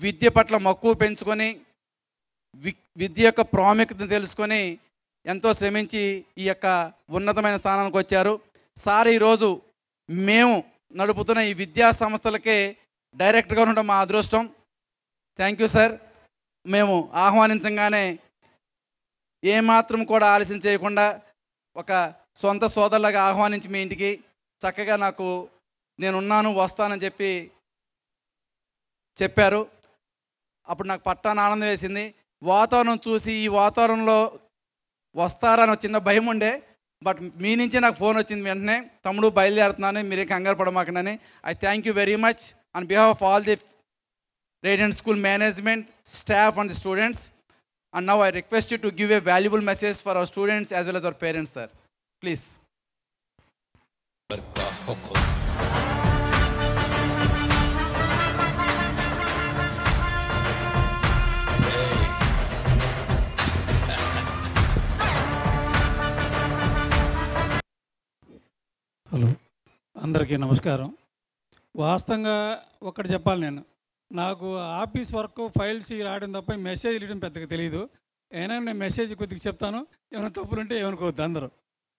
విద్య పట్ల మక్కువ పెంచుకొని విద్య యొక్క ప్రాముఖ్యతను తెలుసుకొని ఎంతో శ్రమించి ఈ యొక్క ఉన్నతమైన స్థానానికి వచ్చారు. సార్ ఈరోజు మేము నడుపుతున్న ఈ విద్యా సంస్థలకే డైరెక్టర్గా ఉండడం మా అదృష్టం. Thank you sir. మేము ఆహ్వానించగానే ఏమాత్రం కూడా ఆలస్యం చేయకుండా ఒక సొంత సోదరులాగా ఆహ్వానించి మీ ఇంటికి చక్కగా నాకు నేనున్నాను వస్తానని చెప్పారు. అప్పుడు నాకు పట్టాన ఆనందం వేసింది. వాతావరణం చూసి ఈ వాతావరణంలో వస్తారని చిన్న భయం ఉండే, బట్ మీ నుంచే నాకు ఫోన్ వచ్చింది వెంటనే, తమ్ముడు బయలుదేరుతున్నాను, మీరే కంగారు పడమాకండి. I thank you very much on behalf of all the Radiant School management, staff and the students. And now I request you to give a valuable message for our students as well as our parents, sir. Please. Hello, అందరికీ నమస్కారం. వాస్తవంగా ఒకటి చెప్పాలి, నాకు office work files రావడం తప్ప message ఇవ్వడం పెద్దగా తెలియదు. అయినా నేను మెసేజ్ కొద్దిగా చెప్తాను, ఏమైనా తప్పులుంటే ఏమనుకోవద్దు అందరూ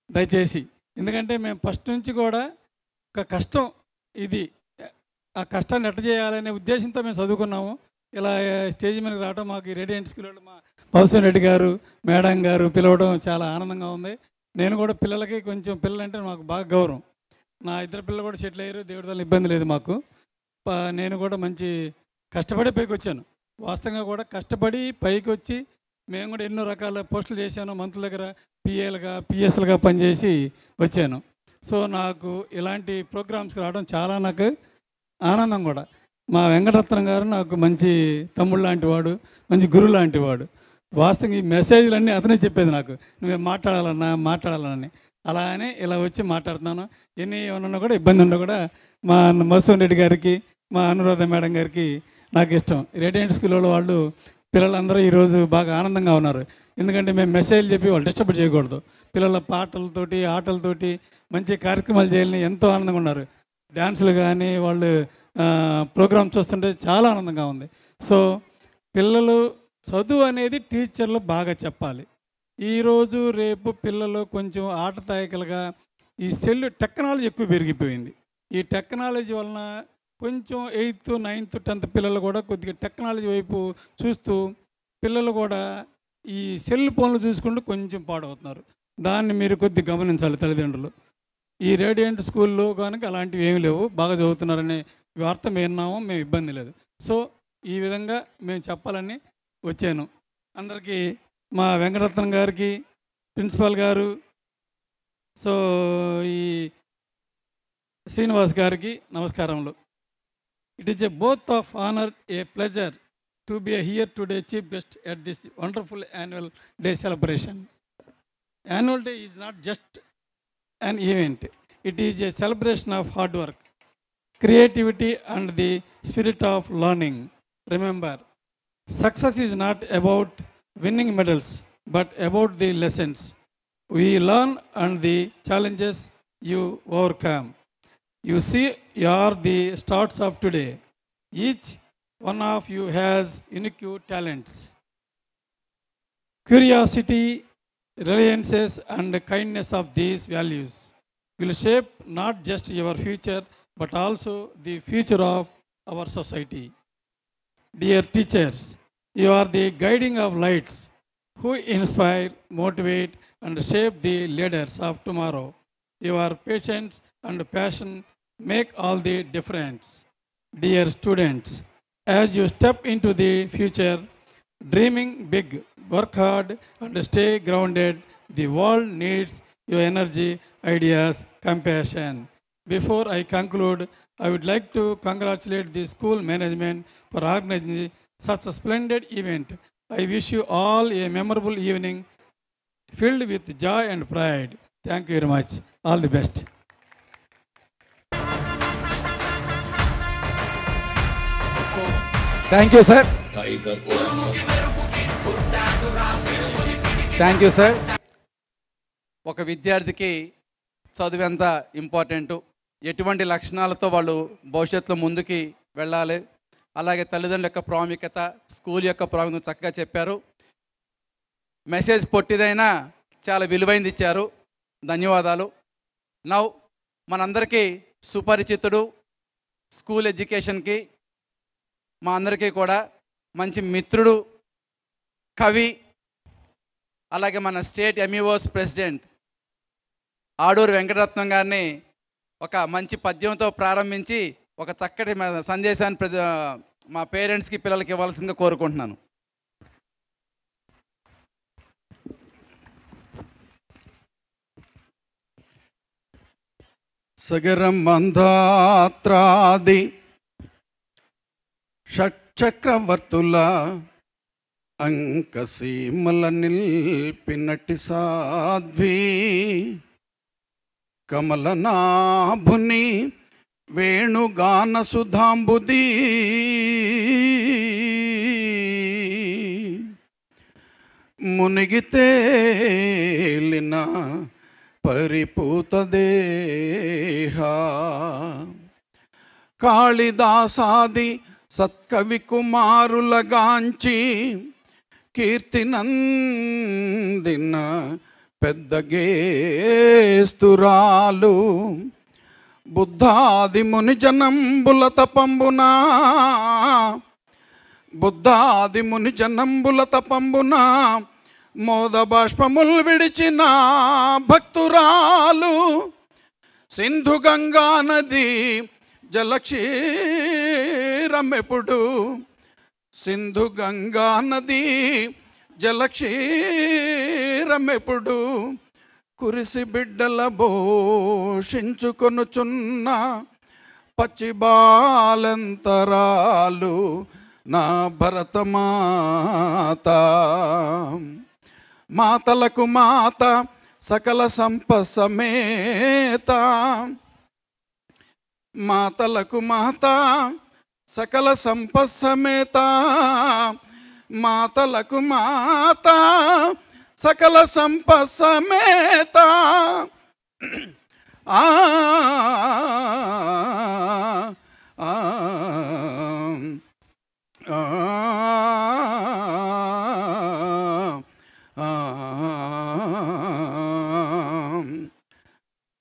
దయచేసి. ఎందుకంటే మేము ఫస్ట్ నుంచి కూడా ఒక కష్టం ఇది, ఆ కష్టాన్ని ఎట్ట చేయాలనే ఉద్దేశంతో మేము చదువుకున్నాము. ఇలా స్టేజ్ మీదకి రావడం మాకు ఈ రేడియంట్ స్కూల్ మా మధుసూదన్ రెడ్డి గారు మేడం గారు పిలవడం చాలా ఆనందంగా ఉంది. నేను కూడా పిల్లలకి కొంచెం పిల్లలంటే మాకు బాగా గౌరవం. నా 2 పిల్లలు కూడా సెటిల్ అయ్యారు, దేవుడి వల్ల ఇబ్బంది లేదు మాకు. నేను కూడా మంచి కష్టపడి పైకి వచ్చాను. వాస్తవంగా కూడా కష్టపడి పైకి వచ్చి మేము కూడా ఎన్నో రకాల పోస్టులు చేశాను. మంత్రుల దగ్గర పిఏలుగా పిఎస్లుగా పనిచేసి వచ్చాను. సో నాకు ఇలాంటి ప్రోగ్రామ్స్కి రావడం చాలా నాకు ఆనందం కూడా. మా వెంకటరత్నం గారు నాకు మంచి తమ్ముడు లాంటి వాడు, మంచి గురువు లాంటి వాడు. వాస్తవంగా ఈ మెసేజ్లన్నీ అతనే చెప్పేది నాకు, నువ్వే మాట్లాడాలని. అలానే ఇలా వచ్చి మాట్లాడుతున్నాను. ఎన్ని ఏమన్నా కూడా ఇబ్బంది ఉన్నా కూడా మా మధుసూదన్ రెడ్డి గారికి, మా అనురాధ మేడం గారికి నాకు ఇష్టం. రేడియంట్ స్కూల్ వాళ్ళు పిల్లలందరూ ఈరోజు బాగా ఆనందంగా ఉన్నారు. ఎందుకంటే మేము మెసేజ్లు చెప్పి వాళ్ళు డిస్టర్బ్ చేయకూడదు. పిల్లల పాటలతోటి ఆటలతోటి మంచి కార్యక్రమాలు చేయాలని ఎంతో ఆనందంగా ఉన్నారు. డ్యాన్సులు కానీ వాళ్ళు ప్రోగ్రామ్ చూస్తుంటే చాలా ఆనందంగా ఉంది. సో పిల్లలు చదువు అనేది టీచర్లు బాగా చెప్పాలి. ఈరోజు రేపు పిల్లలు కొంచెం ఆటతాయికలుగా ఈ టెక్నాలజీ ఎక్కువ పెరిగిపోయింది. ఈ టెక్నాలజీ వలన కొంచెం 8th 9th 10th పిల్లలు కూడా కొద్దిగా టెక్నాలజీ వైపు చూస్తూ పిల్లలు కూడా ఈ సెల్ ఫోన్లు చూసుకుంటూ కొంచెం పాడవుతున్నారు. దాన్ని మీరు కొద్దిగా గమనించాలి తల్లిదండ్రులు. ఈ రేడియంట్ స్కూల్లో కనుక అలాంటివి ఏమీ లేవు, బాగా చదువుతున్నారనే వార్త మేము విన్నాము, మేము ఇబ్బంది లేదు. సో ఈ విధంగా మేము చెప్పాలని వచ్చాను. అందరికీ మా వెంకటరత్నం గారికి, ప్రిన్సిపాల్ గారు, సో ఈ శ్రీనివాస్ గారికి నమస్కారములు. It is a both of honour, A pleasure to be here today chief guest at this wonderful annual day celebration. Annual day is not just an event. It is a celebration of hard work, creativity and the spirit of learning. Remember, success is not about winning medals, but about the lessons we learn and the challenges you overcome. You see, you are the stars of today. Each one of you has unique talents. Curiosity, reliances and kindness of these values will shape not just your future but also the future of our society. Dear teachers, you are the guiding of lights who inspire, motivate and shape the leaders of tomorrow. Your patience and passion make all the difference. Dear students, as you step into the future, dreaming big, work hard and stay grounded. The world needs your energy, ideas, compassion. Before I conclude, I would like to congratulate the school management for organizing such a splendid event. I wish you all a memorable evening filled with joy and pride. Thank you very much. All the best. Thank you sir. Thank you sir. ఒక విద్యార్థికి చదువు ఎంత important, ఎటువంటి లక్షణాలతో వాళ్ళు భవిష్యత్తులో ముందుకి వెళ్ళాలి, అలాగే తల్లిదండ్రుల యొక్క ప్రాముఖ్యత, స్కూల్ యొక్క ప్రాముఖ్యత చక్కగా చెప్పారు. మెసేజ్ పొట్టిదైనా చాలా విలువైంది ఇచ్చారు. ధన్యవాదాలు. నౌ మనందరికీ సుపరిచితుడు, స్కూల్ ఎడ్యుకేషన్కి మా అందరికీ కూడా మంచి మిత్రుడు, కవి, అలాగే మన స్టేట్ MEOS ప్రెసిడెంట్ ఆడూరు వెంకటరత్నం గారిని ఒక మంచి పద్యంతో ప్రారంభించి ఒక చక్కటి సందేశాన్ని మా పేరెంట్స్కి, పిల్లలకి ఇవ్వాల్సిందిగా కోరుకుంటున్నాను. సగరం మందాత్రాది షట్చక్రవర్తుల అంకసీమల నిల్పినటి సాధ్వి కమలనాభుని వేణుగాన సుధాంబుది మునిగితేలిన పరిపూత దేహ కాళిదాసాది సత్కవి కుమారులగాంచి కీర్తినందిన పెద్దగేస్తురాలు బుద్ధాది ముని జనంబుల తపంబునా మోద బాష్పముల్ విడిచిన భక్తురాలు సింధు గంగా నది జలక్షీరమెప్పుడు సింధు గంగా నది జలక్షీరమెప్పుడు కురిసి బిడ్డల భోషించుకొనుచున్న పచ్చి బాలంతరాలు నా భరతమాత. మాతలకు మాత సకల సంపసమేత, మాతలకు మాత సకల సంపసమేత, మాతలకు మాత సకల సంపసమేత. ఆ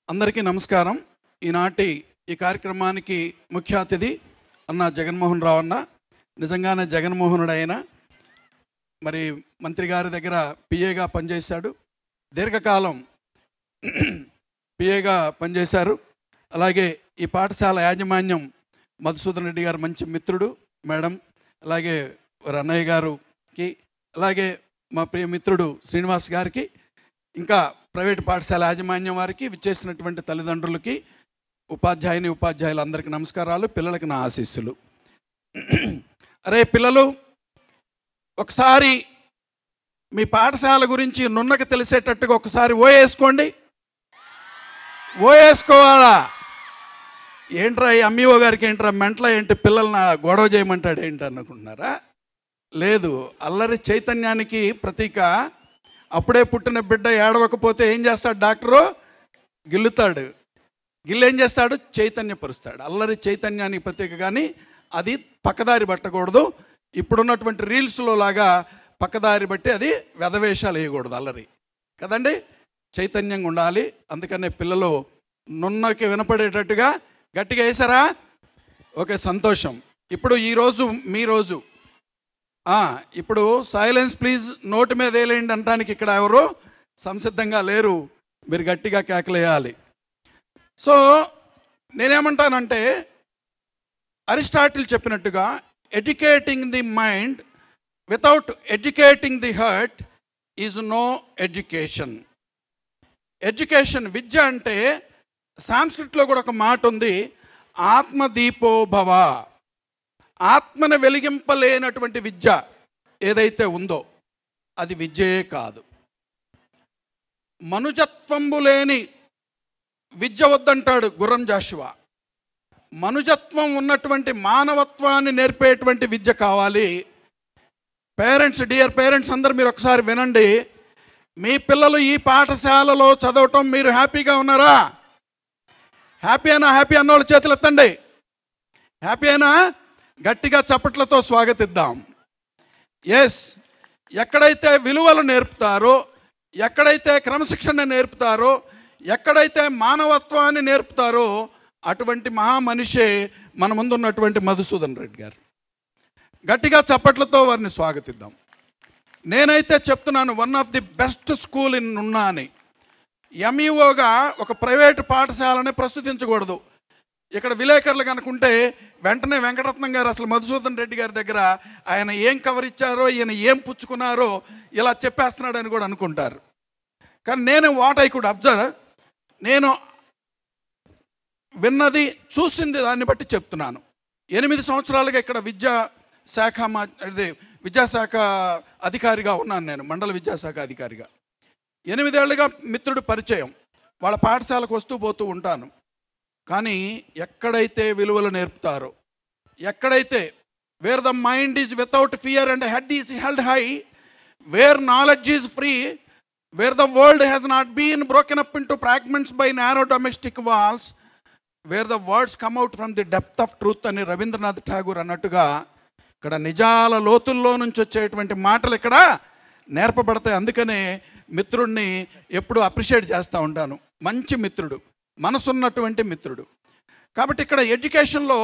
అందరికీ నమస్కారం. ఈనాటి ఈ కార్యక్రమానికి ముఖ్య అతిథి అన్న జగన్మోహన్ రావు అన్న. నిజంగానే జగన్మోహనుడు అయిన మరి మంత్రి గారి దగ్గర పిఏగా పనిచేశాడు, దీర్ఘకాలం పిఏగా పనిచేశారు. అలాగే ఈ పాఠశాల యాజమాన్యం మధుసూదన్ రెడ్డి గారు మంచి మిత్రుడు మేడం, అలాగే అన్నయ్య గారికి, అలాగే మా ప్రియ మిత్రుడు శ్రీనివాస్ గారికి, ఇంకా ప్రైవేటు పాఠశాల యాజమాన్యం వారికి, విచ్చేసినటువంటి తల్లిదండ్రులకి, ఉపాధ్యాయులందరికీ నమస్కారాలు, పిల్లలకి నా ఆశీస్సులు. అరే పిల్లలు, ఒకసారి మీ పాఠశాల గురించి నున్నకి తెలిసేటట్టుగా ఒకసారి ఓయేసుకోండి. ఓయేసుకోవాలా? ఏంట్రా ఈ అమ్మీఓ గారికి ఏంట్రా మెంటల ఏంటి, పిల్లల్ని గొడవ చేయమంటాడు ఏంటి అనుకుంటున్నారా? లేదు, అల్లరి చైతన్యానికి ప్రతీక. అప్పుడే పుట్టిన బిడ్డ ఏడవకపోతే ఏం చేస్తాడు డాక్టరు? గిల్లుతాడు. గిల్లేం చేస్తాడు? చైతన్యపరుస్తాడు. అల్లరి చైతన్యానికి ప్రతీక, కానీ అది పక్కదారి పట్టకూడదు. ఇప్పుడున్నటువంటి రీల్స్లో లాగా పక్కదారి బట్టి అది వెధవేషాలు వేయకూడదు, అల్లరి కదండి. చైతన్యంగా ఉండాలి. అందుకనే పిల్లలు నున్నకి వినపడేటట్టుగా గట్టిగా వేసారా? ఓకే, సంతోషం. ఇప్పుడు ఈరోజు మీ రోజు. ఇప్పుడు సైలెన్స్ ప్లీజ్ నోటి మీద వేలేయండి అనడానికి ఇక్కడ ఎవరు సంసిద్ధంగా లేరు. మీరు గట్టిగా కేకలేయాలి. సో నేనేమంటానంటే, అరిస్టాటిల్ చెప్పినట్టుగా educating the mind without educating the heart is no education. Education, విద్య అంటే సాంస్కృతిలో కూడా ఒక మాట ఉంది, ఆత్మదీపోభవ. ఆత్మను వెలిగింపలేనటువంటి విద్య ఏదైతే ఉందో అది విద్యయే కాదు. మనుజత్వంబు లేని విద్య వద్దంటాడు గుర్రం జాషువా. మనుజత్వం ఉన్నటువంటి మానవత్వాన్ని నేర్పేటువంటి విద్య కావాలి. పేరెంట్స్, డియర్ పేరెంట్స్ అందరూ మీరు ఒకసారి వినండి. మీ పిల్లలు ఈ పాఠశాలలో చదవటం మీరు హ్యాపీగా ఉన్నారా? హ్యాపీ అన్నోళ్ళు చేతులు ఎత్తండి. హ్యాపీ అయినా గట్టిగా చప్పట్లతో స్వాగతిద్దాం. ఎస్, ఎక్కడైతే విలువలు నేర్పుతారో, ఎక్కడైతే క్రమశిక్షణ నేర్పుతారో, ఎక్కడైతే మానవత్వాన్ని నేర్పుతారో అటువంటి మహామనిషే మన ముందున్నటువంటి మధుసూదన్ రెడ్డి గారు. గట్టిగా చప్పట్లతో వారిని స్వాగతిద్దాం. నేనైతే చెప్తున్నాను, one of the best school in ఉన్నా అని. ఎంఈఓగా ఒక ప్రైవేటు పాఠశాలని ప్రస్తుతించకూడదు. ఇక్కడ విలేకరులు కనుకుంటే వెంటనే వెంకటరత్నం గారు అసలు మధుసూదన్ రెడ్డి గారి దగ్గర ఆయన ఏం కవర్ ఇచ్చారో, ఈయన ఏం పుచ్చుకున్నారో ఇలా చెప్పేస్తున్నాడని కూడా అనుకుంటారు. కానీ నేను వాట్ ఐ కుడ్ అబ్జర్వ్, నేను విన్నది చూసింది దాన్ని బట్టి చెప్తున్నాను. 8 సంవత్సరాలుగా ఇక్కడ విద్యాశాఖ అధికారిగా ఉన్నాను నేను, మండల విద్యాశాఖ అధికారిగా. 8 ఏళ్ళుగా మిత్రుడు పరిచయం, వాళ్ళ పాఠశాలకు వస్తూ పోతూ ఉంటాను. కానీ ఎక్కడైతే విలువలు నేర్పుతారో, ఎక్కడైతే where the mind is without fear and head is held high, where knowledge is free, where the world has not been broken up into fragments by narrow domestic walls, where the words come out from the depth of truth అని రవీంద్రనాథ్ ఠాగూర్ అన్నట్టుగా ఇక్కడ నిజాల లోతుల్లో నుంచి వచ్చేటువంటి మాటలు ఇక్కడ నేర్పబడతాయి. అందుకనే మిత్రుడిని ఎప్పుడు అప్రిషియేట్ చేస్తూ ఉంటాను. మంచి మిత్రుడు, మనసున్నటువంటి మిత్రుడు. కాబట్టి ఇక్కడ ఎడ్యుకేషన్లో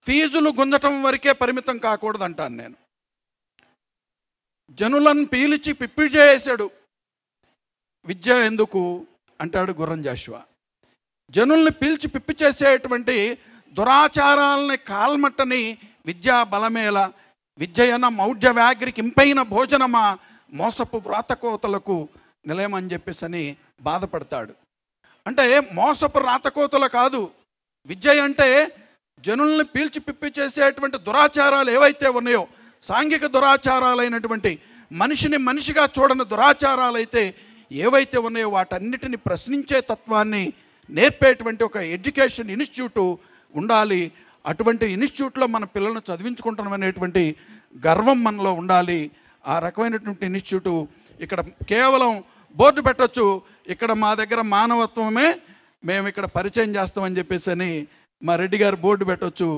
ఫీజులు గుంజటం వరకే పరిమితం కాకూడదు అంటాను నేను. జనులను పీల్చి పిప్పి చేసాడు. విద్య ఎందుకు అంటాడు గుర్రం జాషువా. జనుల్ని పీల్చి పిప్పి చేసేటువంటి దురాచారాలని కాల్మట్టని విద్యా బలమేల, విద్యయన మౌఢ్య వ్యాఘ్రికి ఇంపైన భోజనమా, మోసపు వ్రాతకోతలకు నిలయమని చెప్పేసి బాధపడతాడు. అంటే మోసపు రాతకోతలు కాదు, విద్య అంటే జనుల్ని పీల్చి పిప్పి చేసేటువంటి దురాచారాలు ఏవైతే ఉన్నాయో, సాంఘిక దురాచారాలైనటువంటి మనిషిని మనిషిగా చూడని దురాచారాలైతే ఏవైతే ఉన్నాయో వాటన్నిటిని ప్రశ్నించే తత్వాన్ని నేర్పేటువంటి ఒక ఎడ్యుకేషన్ ఇన్స్టిట్యూట్ ఉండాలి. అటువంటి ఇన్స్టిట్యూట్లో మన పిల్లలను చదివించుకుంటాం అనేటువంటి గర్వం మనలో ఉండాలి. ఆ రకమైనటువంటి ఇన్స్టిట్యూట్ ఇక్కడ కేవలం బోర్డు పెట్టచ్చు, ఇక్కడ మా దగ్గర మానవత్వమే మేము ఇక్కడ పరిచయం చేస్తామని చెప్పేసి అని మా రెడ్డి గారు బోర్డు పెట్టవచ్చు.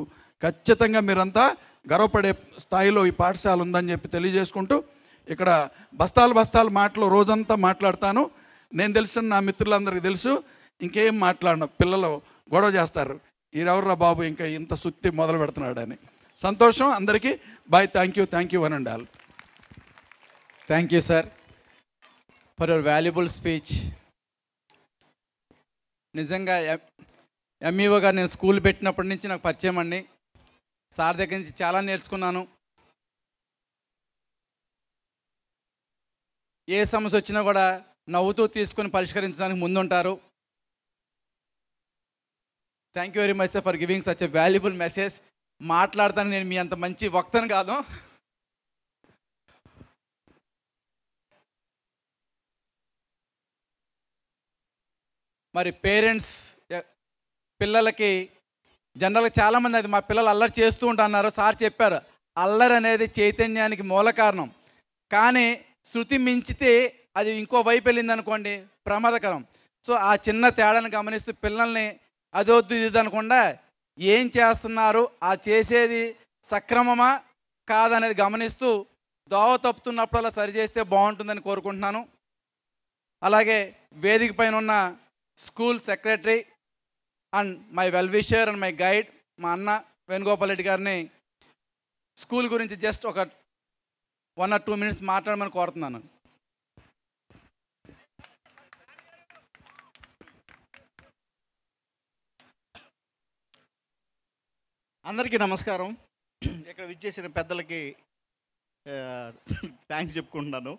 ఖచ్చితంగా మీరంతా గర్వపడే స్థాయిలో ఈ పాఠశాల ఉందని చెప్పి తెలియజేసుకుంటూ, ఇక్కడ బస్తాలు మాటలు రోజంతా మాట్లాడతాను. నేను తెలిసిన నా మిత్రులందరికీ తెలుసు, ఇంకేం మాట్లాడను. పిల్లలు గొడవ చేస్తారు, ఈరెవర్రా బాబు ఇంకా ఇంత సుత్తి మొదలు పెడుతున్నాడని. సంతోషం అందరికీ. బాయ్. థ్యాంక్ యూ అనండి all. Thank you sir for your valuable speech. నిజంగా ఎంఈఓ గారు నేను స్కూల్ పెట్టినప్పటి నుంచి నాకు పరిచయం అండి. సార్ దగ్గర నుంచి చాలా నేర్చుకున్నాను. ఏ సమస్య వచ్చినా కూడా నవ్వుతూ తీసుకొని పరిష్కరించడానికి ముందుంటారు. Thank you very much sir for giving such a valuable message. మాట్లాడతాను, నేను మీ అంత మంచి వక్తను కాదు. మరి పేరెంట్స్ పిల్లలకి జనరల్గా చాలామంది అది మా పిల్లలు అల్లరి చేస్తూ ఉంటున్నారు. సార్ చెప్పారు, అల్లరి అనేది చైతన్యానికి మూల కారణం. కానీ శృతి మించితే అది ఇంకో వైపు వెళ్ళింది అనుకోండి, ప్రమాదకరం. సో ఆ చిన్న తేడాను గమనిస్తూ పిల్లల్ని అదొద్దు ఇది అనకుండా ఏం చేస్తున్నారు, ఆ చేసేది సక్రమమా కాదనేది గమనిస్తూ దోవ తప్పుతున్నప్పుడల్లా సరి చేస్తే బాగుంటుందని కోరుకుంటున్నాను. అలాగే వేదిక పైన ఉన్న school secretary and my well wisher and my guide మా అన్న వేణుగోపాల్ రెడ్డి గారిని స్కూల్ గురించి జస్ట్ ఒక 1 or 2 minutes మాట్లాడమని కోరుతున్నాను. అందరికీ నమస్కారం. ఇక్కడ విచ్చేసిన పెద్దలకి థ్యాంక్స్ చెప్పుకుంటున్నాను.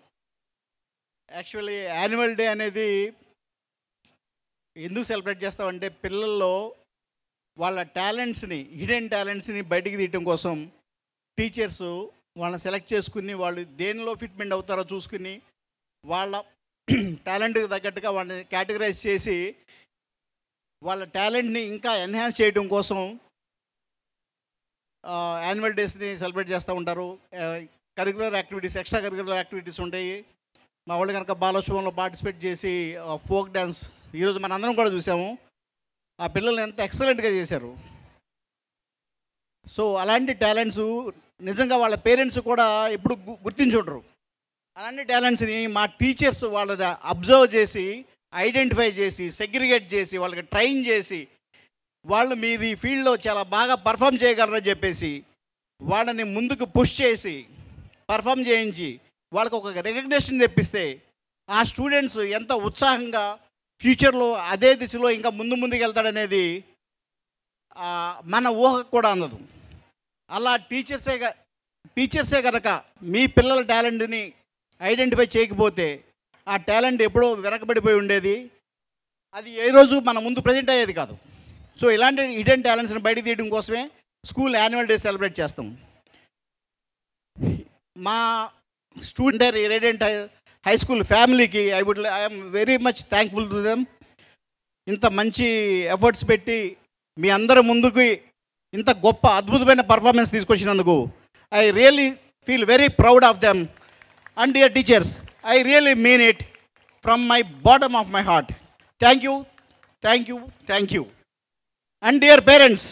యాక్చువల్లీ యాన్యువల్ డే అనేది ఎందుకు సెలబ్రేట్ చేస్తామంటే పిల్లల్లో వాళ్ళ టాలెంట్స్ని, హిడెన్ టాలెంట్స్ని బయటికి తీయటం కోసం టీచర్స్ వాళ్ళని సెలెక్ట్ చేసుకుని వాళ్ళు దేనిలో ఫిట్మెంట్ అవుతారో చూసుకుని వాళ్ళ టాలెంట్కి తగ్గట్టుగా వాళ్ళని కేటగరైజ్ చేసి వాళ్ళ టాలెంట్ని ఇంకా ఎన్హాన్స్ చేయడం కోసం యాన్యువల్ డేస్ని సెలబ్రేట్ చేస్తూ ఉంటారు. Curricular activities, extra curricular activities ఉంటాయి. మా వాళ్ళు కనుక బాలోత్సవంలో పార్టిసిపేట్ చేసి ఫోక్ డ్యాన్స్ ఈరోజు మన అందరం కూడా చూసాము. ఆ పిల్లలు ఎంత ఎక్సలెంట్గా చేశారు. సో అలాంటి టాలెంట్స్ నిజంగా వాళ్ళ పేరెంట్స్ కూడా ఎప్పుడు గుర్తించుంటారు. అలాంటి టాలెంట్స్ని మా టీచర్స్ వాళ్ళని అబ్జర్వ్ చేసి, ఐడెంటిఫై చేసి, సెగ్రిగేట్ చేసి, వాళ్ళకి ట్రైన్ చేసి, వాళ్ళు మీరు ఈ ఫీల్డ్లో చాలా బాగా పర్ఫామ్ చేయగలరని చెప్పేసి వాళ్ళని ముందుకు పుష్ చేసి పర్ఫామ్ చేయించి వాళ్ళకి ఒక రికగ్నిషన్ తెప్పిస్తే ఆ స్టూడెంట్స్ ఎంత ఉత్సాహంగా ఫ్యూచర్లో అదే దిశలో ఇంకా ముందుకు వెళ్తాడనేది మన ఊహకు కూడా అందదు. అలా టీచర్సే కనుక మీ పిల్లల టాలెంట్ని ఐడెంటిఫై చేయకపోతే ఆ టాలెంట్ ఎప్పుడో వెనకబడిపోయి ఉండేది, అది ఏ రోజు మన ముందు ప్రజెంట్ అయ్యేది కాదు. సో ఇలాంటి హిడెన్ టాలెంట్స్ని బయట తీయడం కోసమే స్కూల్ యాన్యువల్ డే సెలబ్రేట్ చేస్తాం. మా స్టూడెంట్ రేడియంట్ హై స్కూల్ ఫ్యామిలీకి I'm very much thankful to them. ఇంత మంచి ఎఫర్ట్స్ పెట్టి మీ అందరి ముందుకు ఇంత గొప్ప అద్భుతమైన పర్ఫార్మెన్స్ తీసుకొచ్చినందుకు I really feel very proud of them. And dear teachers, I really mean it from my bottom of my heart. Thank you, thank you, thank you. And dear parents,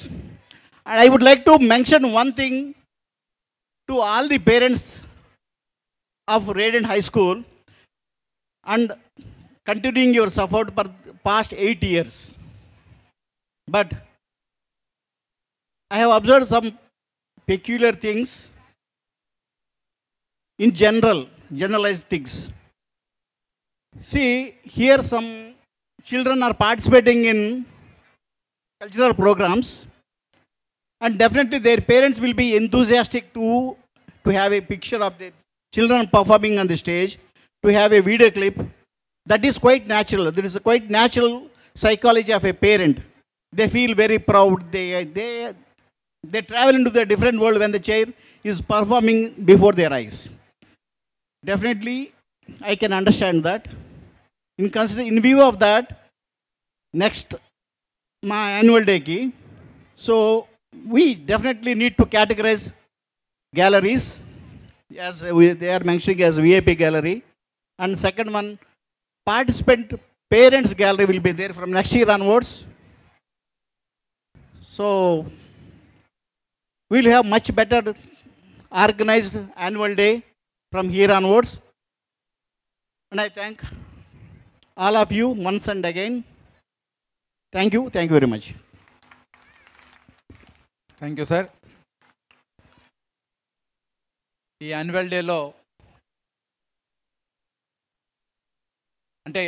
I would like to mention one thing to all the parents of Radiant High School and continuing your support for past 8 years. But I have observed some peculiar things in generalized things. See, here some children are participating in cultural programs, and definitely their parents will be enthusiastic to have a picture of their children performing on the stage, to have a video clip. That is quite natural. There is a quite natural psychology of a parent. They feel very proud. They travel into the different world when the chair is performing before their eyes. Definitely, I can understand that. In view of that, next my annual day ki, so we definitely need to categorize galleries as they are mentioning as VIP gallery, and second one, participant parents gallery will be there from next year onwards. So we'll have much better organized annual day from here onwards. And I thank all of you once and again. Thank you very much. Thank you sir. ఈ annual డేలో అంటే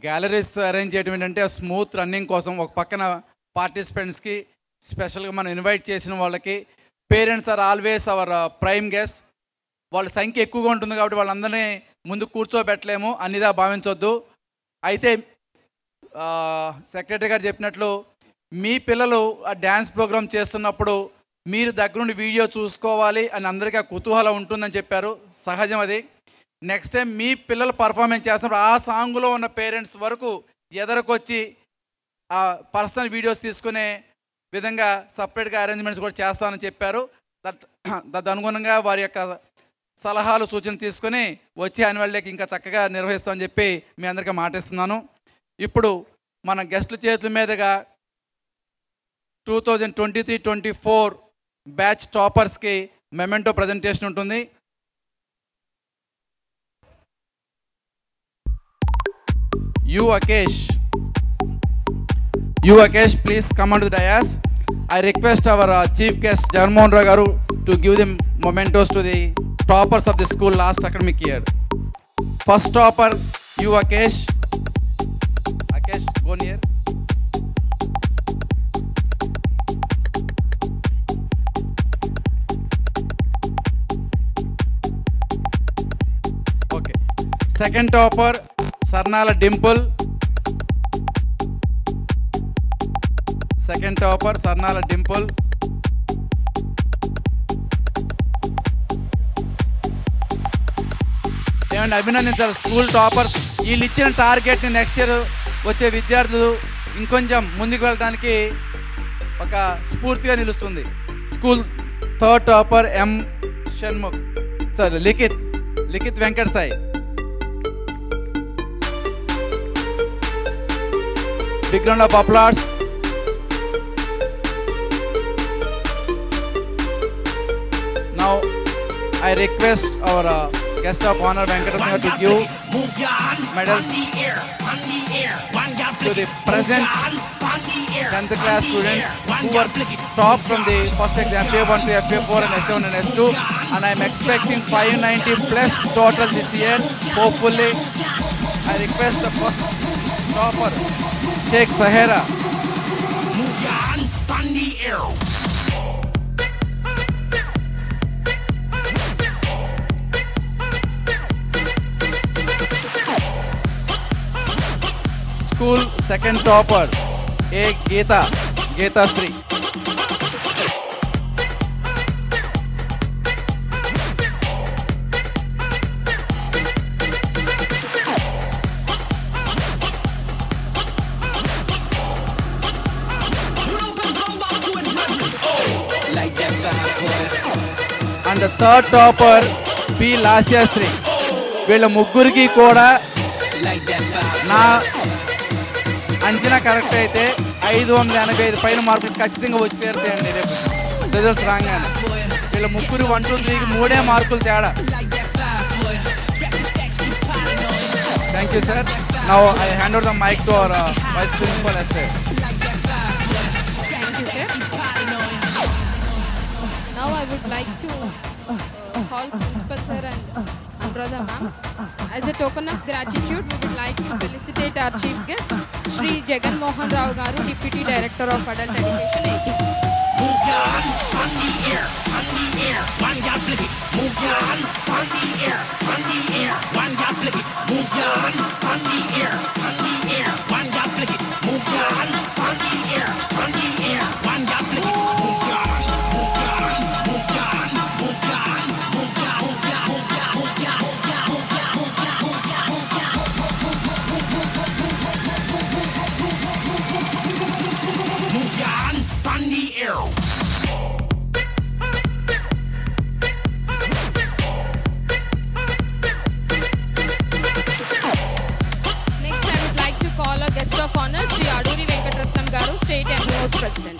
galleries arrange చేయడం ఏంటంటే smooth running కోసం ఒక పక్కన పార్టిసిపెంట్స్కి స్పెషల్గా మనం ఇన్వైట్ చేసిన వాళ్ళకి parents are always our prime guest. వాళ్ళ సంఖ్య ఎక్కువగా ఉంటుంది కాబట్టి వాళ్ళందరినీ ముందు కూర్చోబెట్టలేము అన్నిదా భావించవద్దు. అయితే సెక్రటరీ గారు చెప్పినట్లు మీ పిల్లలు ఆ డ్యాన్స్ ప్రోగ్రామ్ చేస్తున్నప్పుడు మీరు దగ్గరుండి వీడియో చూసుకోవాలి అని అందరికీ ఆ కుతూహలం ఉంటుందని చెప్పారు. సహజం అది. నెక్స్ట్ టైం మీ పిల్లలు పర్ఫార్మెన్స్ చేస్తున్నప్పుడు ఆ సాంగ్లో ఉన్న పేరెంట్స్ వరకు ఎదరకొచ్చి ఆ పర్సనల్ వీడియోస్ తీసుకునే విధంగా సపరేట్గా అరేంజ్మెంట్స్ కూడా చేస్తామని చెప్పారు. తదనుగుణంగా వారి యొక్క సలహాలు సూచనలు తీసుకొని వచ్చే యాన్యువల్ డేకి ఇంకా చక్కగా నిర్వహిస్తామని చెప్పి మీ అందరికీ మాటిస్తున్నాను. ఇప్పుడు మన గెస్టుల చేతుల మీదుగా 2023-24 బ్యాచ్ టాపర్స్కి మెమెంటో ప్రజెంటేషన్ ఉంటుంది. You Akesh, please come on to the dais. I request our chief guest Jagan Mohan Rao garu to give them mementos to the toppers of the school last academic year. First topper, you Akesh. Akesh, go near. Okay. Second topper, Sarnala Dimple. Second topper, Sarnala Dimple. ఏమంటే అభినందించాలి school toppers. వీళ్ళు ఇచ్చిన టార్గెట్ని next year వచ్చే విద్యార్థులు ఇంకొంచెం ముందుకు వెళ్ళడానికి ఒక స్ఫూర్తిగా నిలుస్తుంది. School third topper M Shanmukh sir Likhith Venkat Sai. Big round of applause. Now I request our guest of honor Venkatasinghe to give medals to the present 10th class students who were top from the first exam FA1 to FA4 and S7 and S2, and I am expecting 590 plus total this year. Hopefully I request the first topper Sheikh Sahera. School second topper A Geeta Sri. And the third topper B Lasya Sri. వీళ్ళ ముగ్గురికి కూడా నా అంచనా correct అయితే 585 పైన మార్కులు ఖచ్చితంగా వచ్చి తీరుతాయండి రేపు రిజల్ట్స్ రాగానే. వీళ్ళ ముగ్గురు 1, 2, 3కి 3 మార్కులు తేడా. Thank you sir. Now I hand over the mic to our vice principal SI. Now I would like to call Principal Sir and Anuradha Ma'am. As a token of gratitude, we would like to felicitate our chief guest, Shri Jagan Mohan Rao Garu, Deputy Director of Adult Education, AP. Move your hand on the air, one got flip it. Move your hand on the air, one got flip it. Move your hand on the air, one got flip it. Move your hand on the air, one got flip it. Move your hand president.